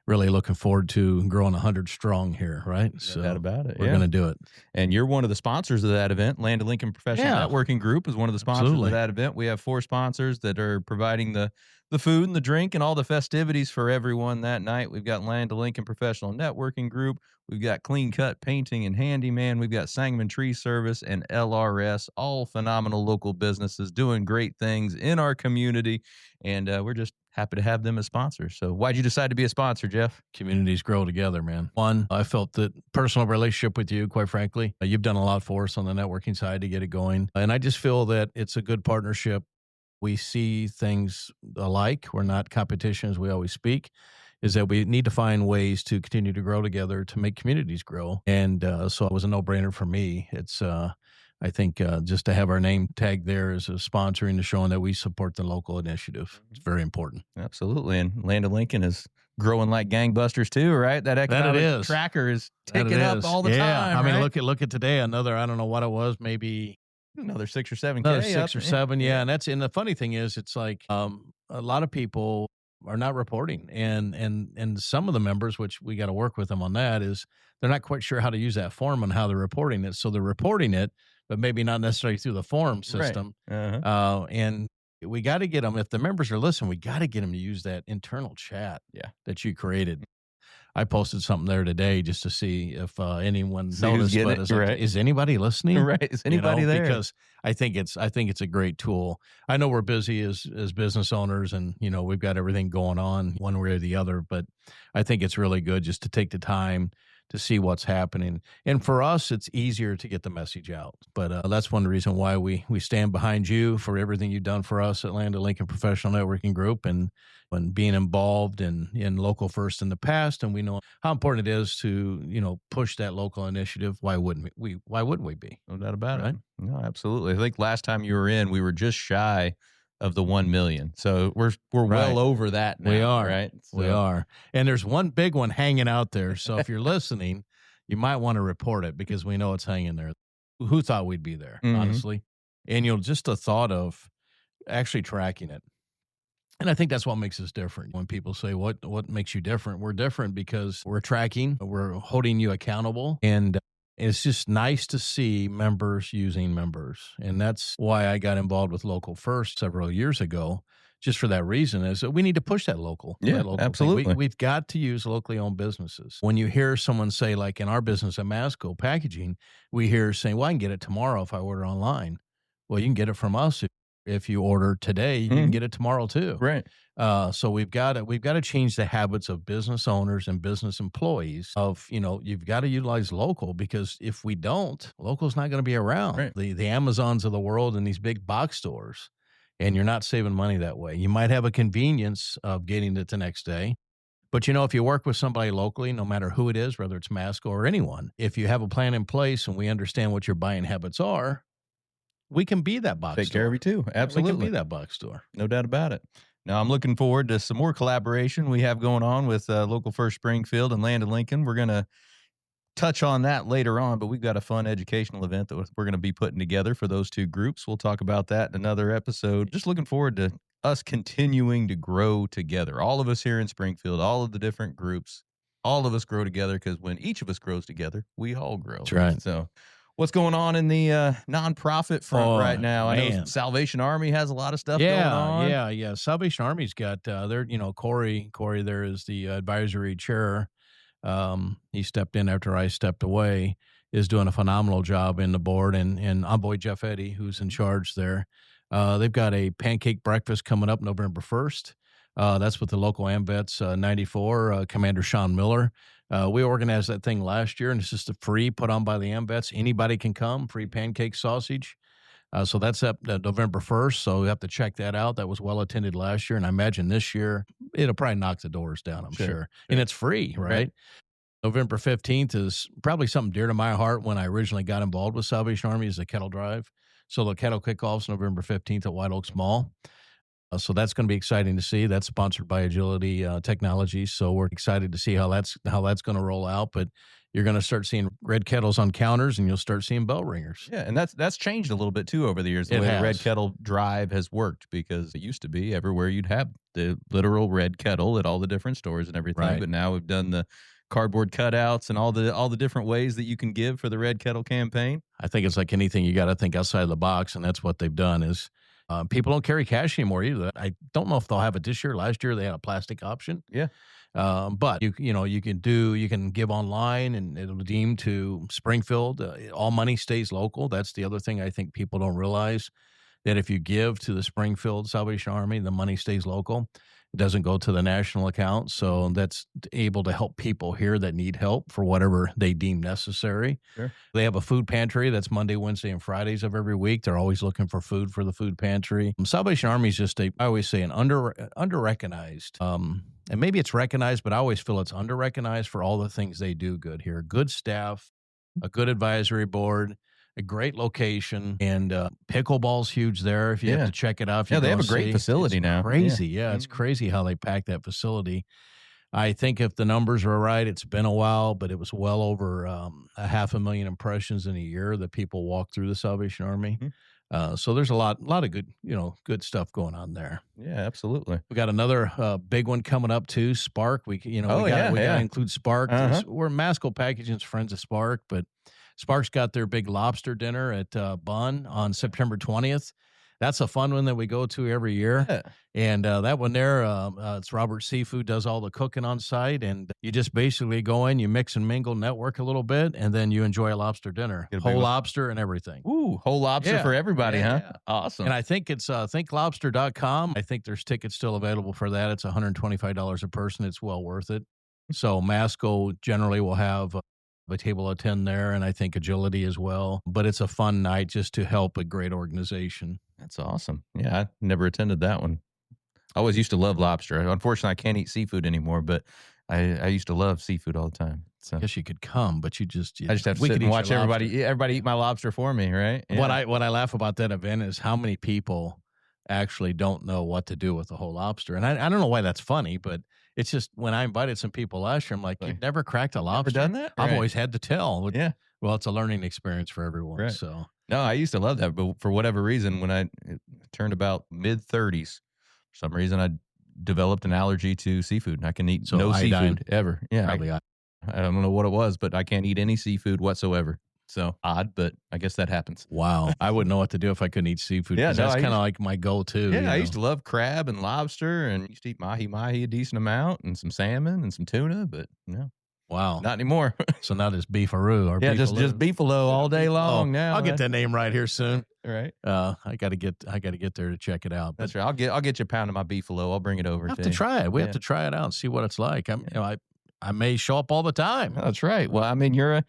really looking forward to growing 100 strong here, right? So that about it. We're going to do it. And you're one of the sponsors of that event. Land of Lincoln Professional Networking Group is one of the sponsors of that event. We have 4 sponsors that are providing the food and the drink and all the festivities for everyone that night. We've got Land of Lincoln Professional Networking Group. We've got Clean Cut Painting and Handyman. We've got Sangamon Tree Service and LRS, all phenomenal local businesses doing great things in our community. And we're just happy to have them as sponsors. So why'd you decide to be a sponsor, Jeff? Communities grow together, man. One, I felt that personal relationship with you, quite frankly. You've done a lot for us on the networking side to get it going. And I just feel that it's a good partnership. We see things alike. We're not competition, as we always speak, is that we need to find ways to continue to grow together to make communities grow. And so it was a no-brainer for me. It's I think just to have our name tagged there as a sponsoring to showing that we support the local initiative. It's very important. Absolutely. And Land of Lincoln is growing like gangbusters too, right? That economic tracker is ticking up all the time. I mean, look at today, another, I don't know what it was, maybe another 6 or 7K. Another 6 or 7, yeah. And the funny thing is, it's like a lot of people are not reporting, and some of the members, which we got to work with them on that, is they're not quite sure how to use that form and how they're reporting it. So they're reporting it, but maybe not necessarily through the form system. Right. Uh-huh. And we got to get them, if the members are listening, we got to get them to use that internal chat that you created. I posted something there today just to see if anyone noticed. But is anybody listening? Right? Is anybody there? Because I think it's a great tool. I know we're busy as business owners, and we've got everything going on one way or the other. But I think it's really good just to take the time to see what's happening. And for us, it's easier to get the message out. But that's one reason why we stand behind you for everything you've done for us at Land of Lincoln Professional Networking Group, and being involved in Local First in the past. And we know how important it is to, push that local initiative. Why wouldn't we? Why wouldn't we be? No doubt about it. No, absolutely. I think last time you were in, we were just shy of the 1 million. So we're Right. well over that now. We are. Right? We So- are. And there's one big one hanging out there. So if you're listening, you might want to report it because we know it's hanging there. Who thought we'd be there, Mhm. honestly? And just the thought of actually tracking it. And I think that's what makes us different. When people say, what makes you different? We're different because we're tracking, we're holding you accountable. And it's just nice to see members using members. And that's why I got involved with Local First several years ago. Just for that reason, is that we need to push that local. Yeah, that local thing. absolutely. We've got to use locally owned businesses. When you hear someone say, like in our business at Masco Packaging, we hear saying, well, I can get it tomorrow if I order online. Well, you can get it from us. If you order today, you can get it tomorrow too. Right. So we've got to change the habits of business owners and business employees of, you've got to utilize local, because if we don't, local's not going to be around. Right. The Amazons of the world and these big box stores, and you're not saving money that way. You might have a convenience of getting it the next day. But, if you work with somebody locally, no matter who it is, whether it's Masco or anyone, if you have a plan in place and we understand what your buying habits are, we can be that box store. Take care of you too. Absolutely. We can be that box store. No doubt about it. Now, I'm looking forward to some more collaboration we have going on with Local First Springfield and Land of Lincoln. We're going to touch on that later on, but we've got a fun educational event that we're going to be putting together for those two groups. We'll talk about that in another episode. Just looking forward to us continuing to grow together. All of us here in Springfield, all of the different groups, all of us grow together, because when each of us grows together, we all grow. That's right. So what's going on in the nonprofit front right now? I know man. Salvation Army has a lot of stuff going on. Yeah. Salvation Army's got their, Corey there is the advisory chair. He stepped in after I stepped away, is doing a phenomenal job in the board, and our boy Jeff Eddy, who's in charge there. They've got a pancake breakfast coming up November 1st. That's with the local AMVETS 94, Commander Sean Miller. We organized that thing last year, and it's just a free put on by the AMVETS. Anybody can come, free pancake sausage. So that's up November 1st. So we have to check that out. That was well attended last year. And I imagine this year it'll probably knock the doors down, I'm sure. And it's free, right? November 15th is probably something dear to my heart. When I originally got involved with Salvation Army, is the kettle drive. So the kettle kickoff's November 15th at White Oaks Mall. So that's going to be exciting to see. That's sponsored by Agility Technologies. So we're excited to see how that's going to roll out. But you're going to start seeing red kettles on counters, and you'll start seeing bell ringers. Yeah, and that's changed a little bit too over the years. The way the red kettle drive has worked, because it used to be everywhere you'd have the literal red kettle at all the different stores and everything. Right. But now we've done the cardboard cutouts and all the different ways that you can give for the red kettle campaign. I think it's like anything, you got to think outside the box, and that's what they've done. Is people don't carry cash anymore either. I don't know if they'll have it this year. Last year they had a plastic option. Yeah. But you can give online, and it'll deem to Springfield. All money stays local. That's the other thing I think people don't realize, that if you give to the Springfield Salvation Army, the money stays local. It doesn't go to the national account. So that's able to help people here that need help for whatever they deem necessary. Sure. They have a food pantry that's Monday, Wednesday, and Fridays of every week. They're always looking for food for the food pantry. Salvation Army is just I always say, an under-recognized, and maybe it's recognized, but I always feel it's under-recognized for all the things they do good here. Good staff, a good advisory board, a great location, and pickleball's huge there. If you have to check it out. They have a great facility now. Crazy. Yeah, it's crazy how they pack that facility. I think if the numbers are right, it's been a while, but it was well over 500,000 impressions in a year that people walk through the Salvation Army. So there's a lot of good stuff going on there. Yeah, absolutely. We got another big one coming up too. Spark. We got to include Spark. We're Masco Packaging's friends of Spark, but Spark's got their big lobster dinner at Bunn on September 20th. That's a fun one that we go to every year. Yeah. And that one there, it's Robert Seafood does all the cooking on site. And you just basically go in, you mix and mingle, network a little bit, and then you enjoy a lobster dinner. Whole lobster and everything. Ooh, whole lobster for everybody, huh? Yeah. Awesome. And I think it's thinklobster.com. I think there's tickets still available for that. It's $125 a person. It's well worth it. So Masco generally will have a table of 10 there, and I think Agility as well. But it's a fun night just to help a great organization. That's awesome. Yeah, I never attended that one. I always used to love lobster. Unfortunately, I can't eat seafood anymore, but I used to love seafood all the time. So I guess you could come, but I just have to sit and watch everybody eat my lobster for me, right? Yeah. What I laugh about that event is how many people actually don't know what to do with the whole lobster. And I don't know why that's funny, but it's just when I invited some people last year, I'm like, you've never cracked a lobster? Never done that? I've Right. always had to tell. Yeah. Well, it's a learning experience for everyone. Right. So No, I used to love that, but for whatever reason, when I turned about mid-30s, for some reason I developed an allergy to seafood. I can eat So no iodine. seafood ever. Yeah, probably I don't know what it was, but I can't eat any seafood whatsoever. So odd, but I guess that happens. wow. I wouldn't know what to do if I couldn't eat seafood. Yeah, 'Cause no, that's I kind of used- like my go-to. Yeah, you I know? used to love crab and lobster, and used to eat mahi a decent amount, and some salmon and some tuna, but no, Wow. not anymore. So now there's beefaroo or Yeah, just beefalo all day long now. I'll get that name right here soon. Right. I got to get there to check it out. That's right. I'll get you a pound of my beefalo. I'll bring it over. We have to to you. try it. We Yeah. have to try it out and see what it's like. I may show up all the time. That's right. Well, I mean, you're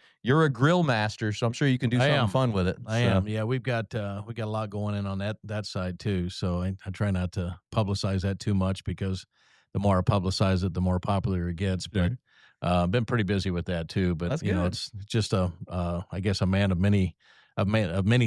a grill master, so I'm sure you can do I something am. fun with it. I am. Yeah, we got a lot going in on that side too. So I try not to publicize that too much because the more I publicize it, the more popular it gets. But been pretty busy with that too. But That's you know, good. it's just I guess a man of many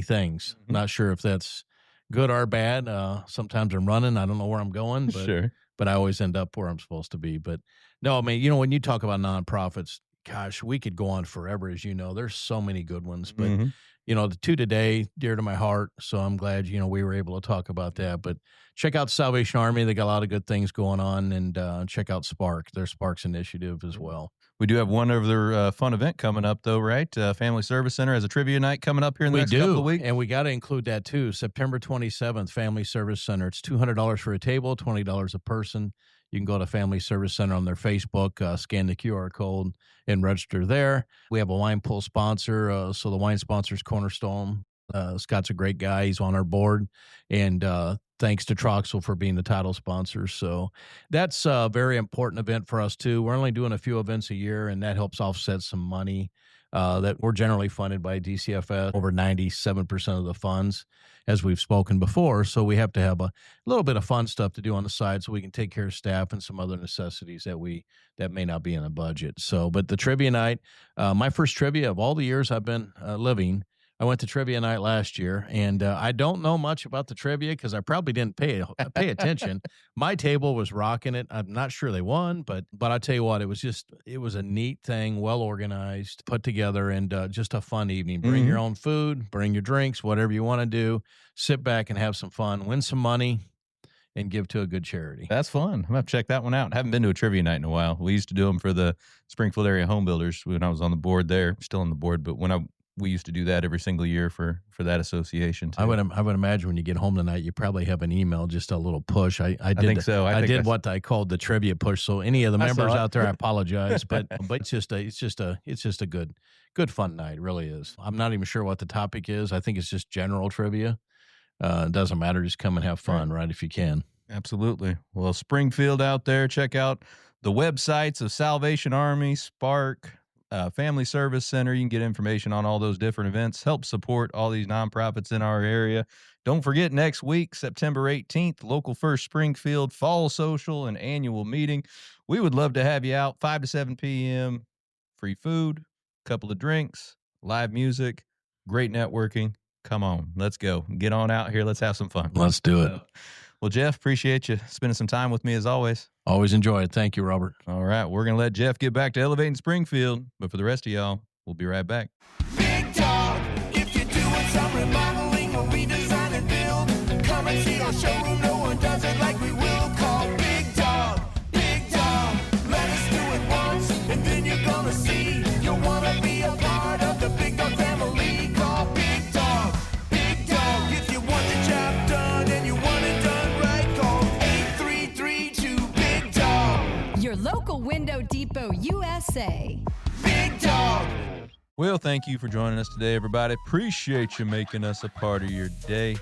things. Mhm. Not sure if that's good or bad. Sometimes I'm running. I don't know where I'm going. But Sure. but I always end up where I'm supposed to be. But no, I mean, you know, when you talk about nonprofits, gosh, we could go on forever, as you know. There's so many good ones. But, Mhm. you know, the two today, dear to my heart. So I'm glad, you know, we were able to talk about that. But check out Salvation Army. They got a lot of good things going on. And check out Spark, their Sparks initiative as well. We do have one other fun event coming up, though, right? Family Service Center has a trivia night coming up here in the next couple of weeks. And we got to include that too. September 27th, Family Service Center. It's $200 for a table, $20 a person. You can go to Family Service Center on their Facebook, scan the QR code, and register there. We have a wine pool sponsor. So the wine sponsor is Cornerstone. Scott's a great guy. He's on our board. And thanks to Troxel for being the title sponsor. So that's a very important event for us, too. We're only doing a few events a year, and that helps offset some money that we're generally funded by DCFS, over 97% of the funds, as we've spoken before. So we have to have a little bit of fun stuff to do on the side so we can take care of staff and some other necessities that may not be in the budget. So, but the trivia night, my first trivia of all the years I've been living, I went to trivia night last year, and I don't know much about the trivia because I probably didn't pay attention. My table was rocking it. I'm not sure they won, but I tell you what, it was a neat thing, well organized, put together, and just a fun evening. Bring your own food, bring your drinks, whatever you want to do. Sit back and have some fun, win some money, and give to a good charity. That's fun. I'm going to have to check that one out. I haven't been to a trivia night in a while. We used to do them for the Springfield area home builders when I was on the board there. Still on the board, but we used to do that every single year for that association too. I would imagine when you get home tonight, you probably have an email, just a little push. I think so. I did what I called the trivia push. So any of the members out there, I apologize, but it's just a good fun night. It really is. I'm not even sure what the topic is. I think it's just general trivia. It doesn't matter. Just come and have fun, right? If you can. Absolutely. Well, Springfield out there, check out the websites of Salvation Army, Spark, Family Service Center. You can get information on all those different events. Help support all these nonprofits in our area. Don't forget, next week, September 18th, Local First Springfield Fall Social and Annual Meeting. We would love to have you out, 5 to 7 p.m. Free food, couple of drinks, live music, great networking. Come on, let's go. Get on out here. Let's have some fun. Let's do it. Well, Jeff, appreciate you spending some time with me as always. Always enjoy it. Thank you, Robert. All right, we're going to let Jeff get back to elevating Springfield, but for the rest of y'all, we'll be right back. Big dog, if you're doing some remodeling or redesign and build, come and see our showroom. No one does it like we will. Call Big Dog, Big Dog. Let us do it once, and then you're gonna see you'll wanna be a part of the Big Dog family. Call Big Dog, Big Dog. If you want the job done and you want it done right, call 8332 Big Dog. Your local Window Depot USA. Big Dog. Well, thank you for joining us today, everybody. Appreciate you making us a part of your day.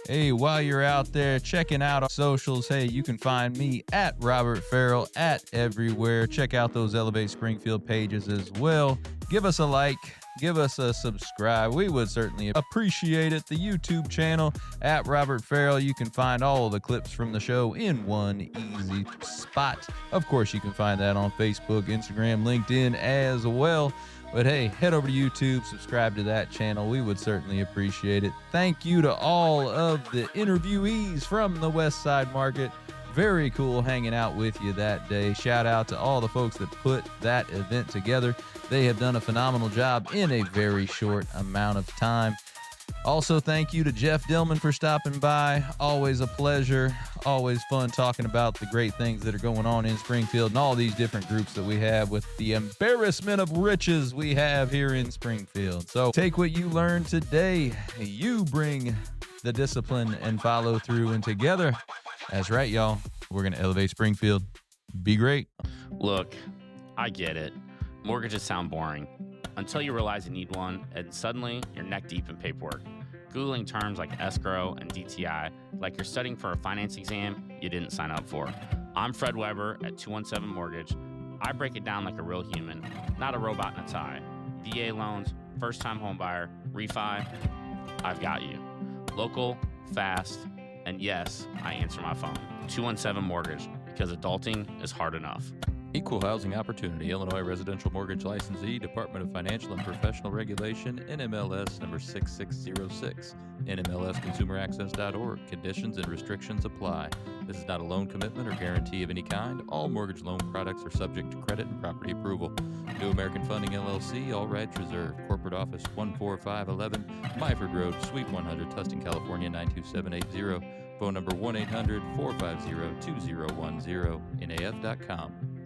Hey, while you're out there checking out our socials, hey, you can find me at Robert Ferriell at everywhere. Check out those Elevate Springfield pages as well. Give us a like, give us a subscribe. We would certainly appreciate it. The YouTube channel at Robert Ferriell. You can find all of the clips from the show in one easy spot. Of course, you can find that on Facebook, Instagram, LinkedIn as well. But hey, head over to YouTube, subscribe to that channel. We would certainly appreciate it. Thank you to all of the interviewees from the Westside Market. Very cool hanging out with you that day. Shout out to all the folks that put that event together. They have done a phenomenal job in a very short amount of time. Also, thank you to Jeff Dillman for stopping by. Always a pleasure. Always fun talking about the great things that are going on in Springfield and all these different groups that we have with the embarrassment of riches we have here in Springfield. So take what you learned today. You bring the discipline and follow through, and together, that's right, y'all, we're going to elevate Springfield. Be great. Look, I get it. Mortgages sound boring until you realize you need one, and suddenly you're neck deep in paperwork. Googling terms like escrow and DTI like you're studying for a finance exam you didn't sign up for. I'm Fred Weber at 217 Mortgage. I break it down like a real human, not a robot in a tie. VA loans, first-time homebuyer, refi, I've got you. Local, fast, and yes, I answer my phone. 217 Mortgage, because adulting is hard enough. Equal Housing Opportunity, Illinois Residential Mortgage Licensee, Department of Financial and Professional Regulation, NMLS number 6606, NMLSConsumerAccess.org. Conditions and restrictions apply. This is not a loan commitment or guarantee of any kind. All mortgage loan products are subject to credit and property approval. New American Funding, LLC, all rights reserved. Corporate office 14511, Myford Road, Suite 100, Tustin, California 92780. Phone number 1-800-450-2010, NAF.com.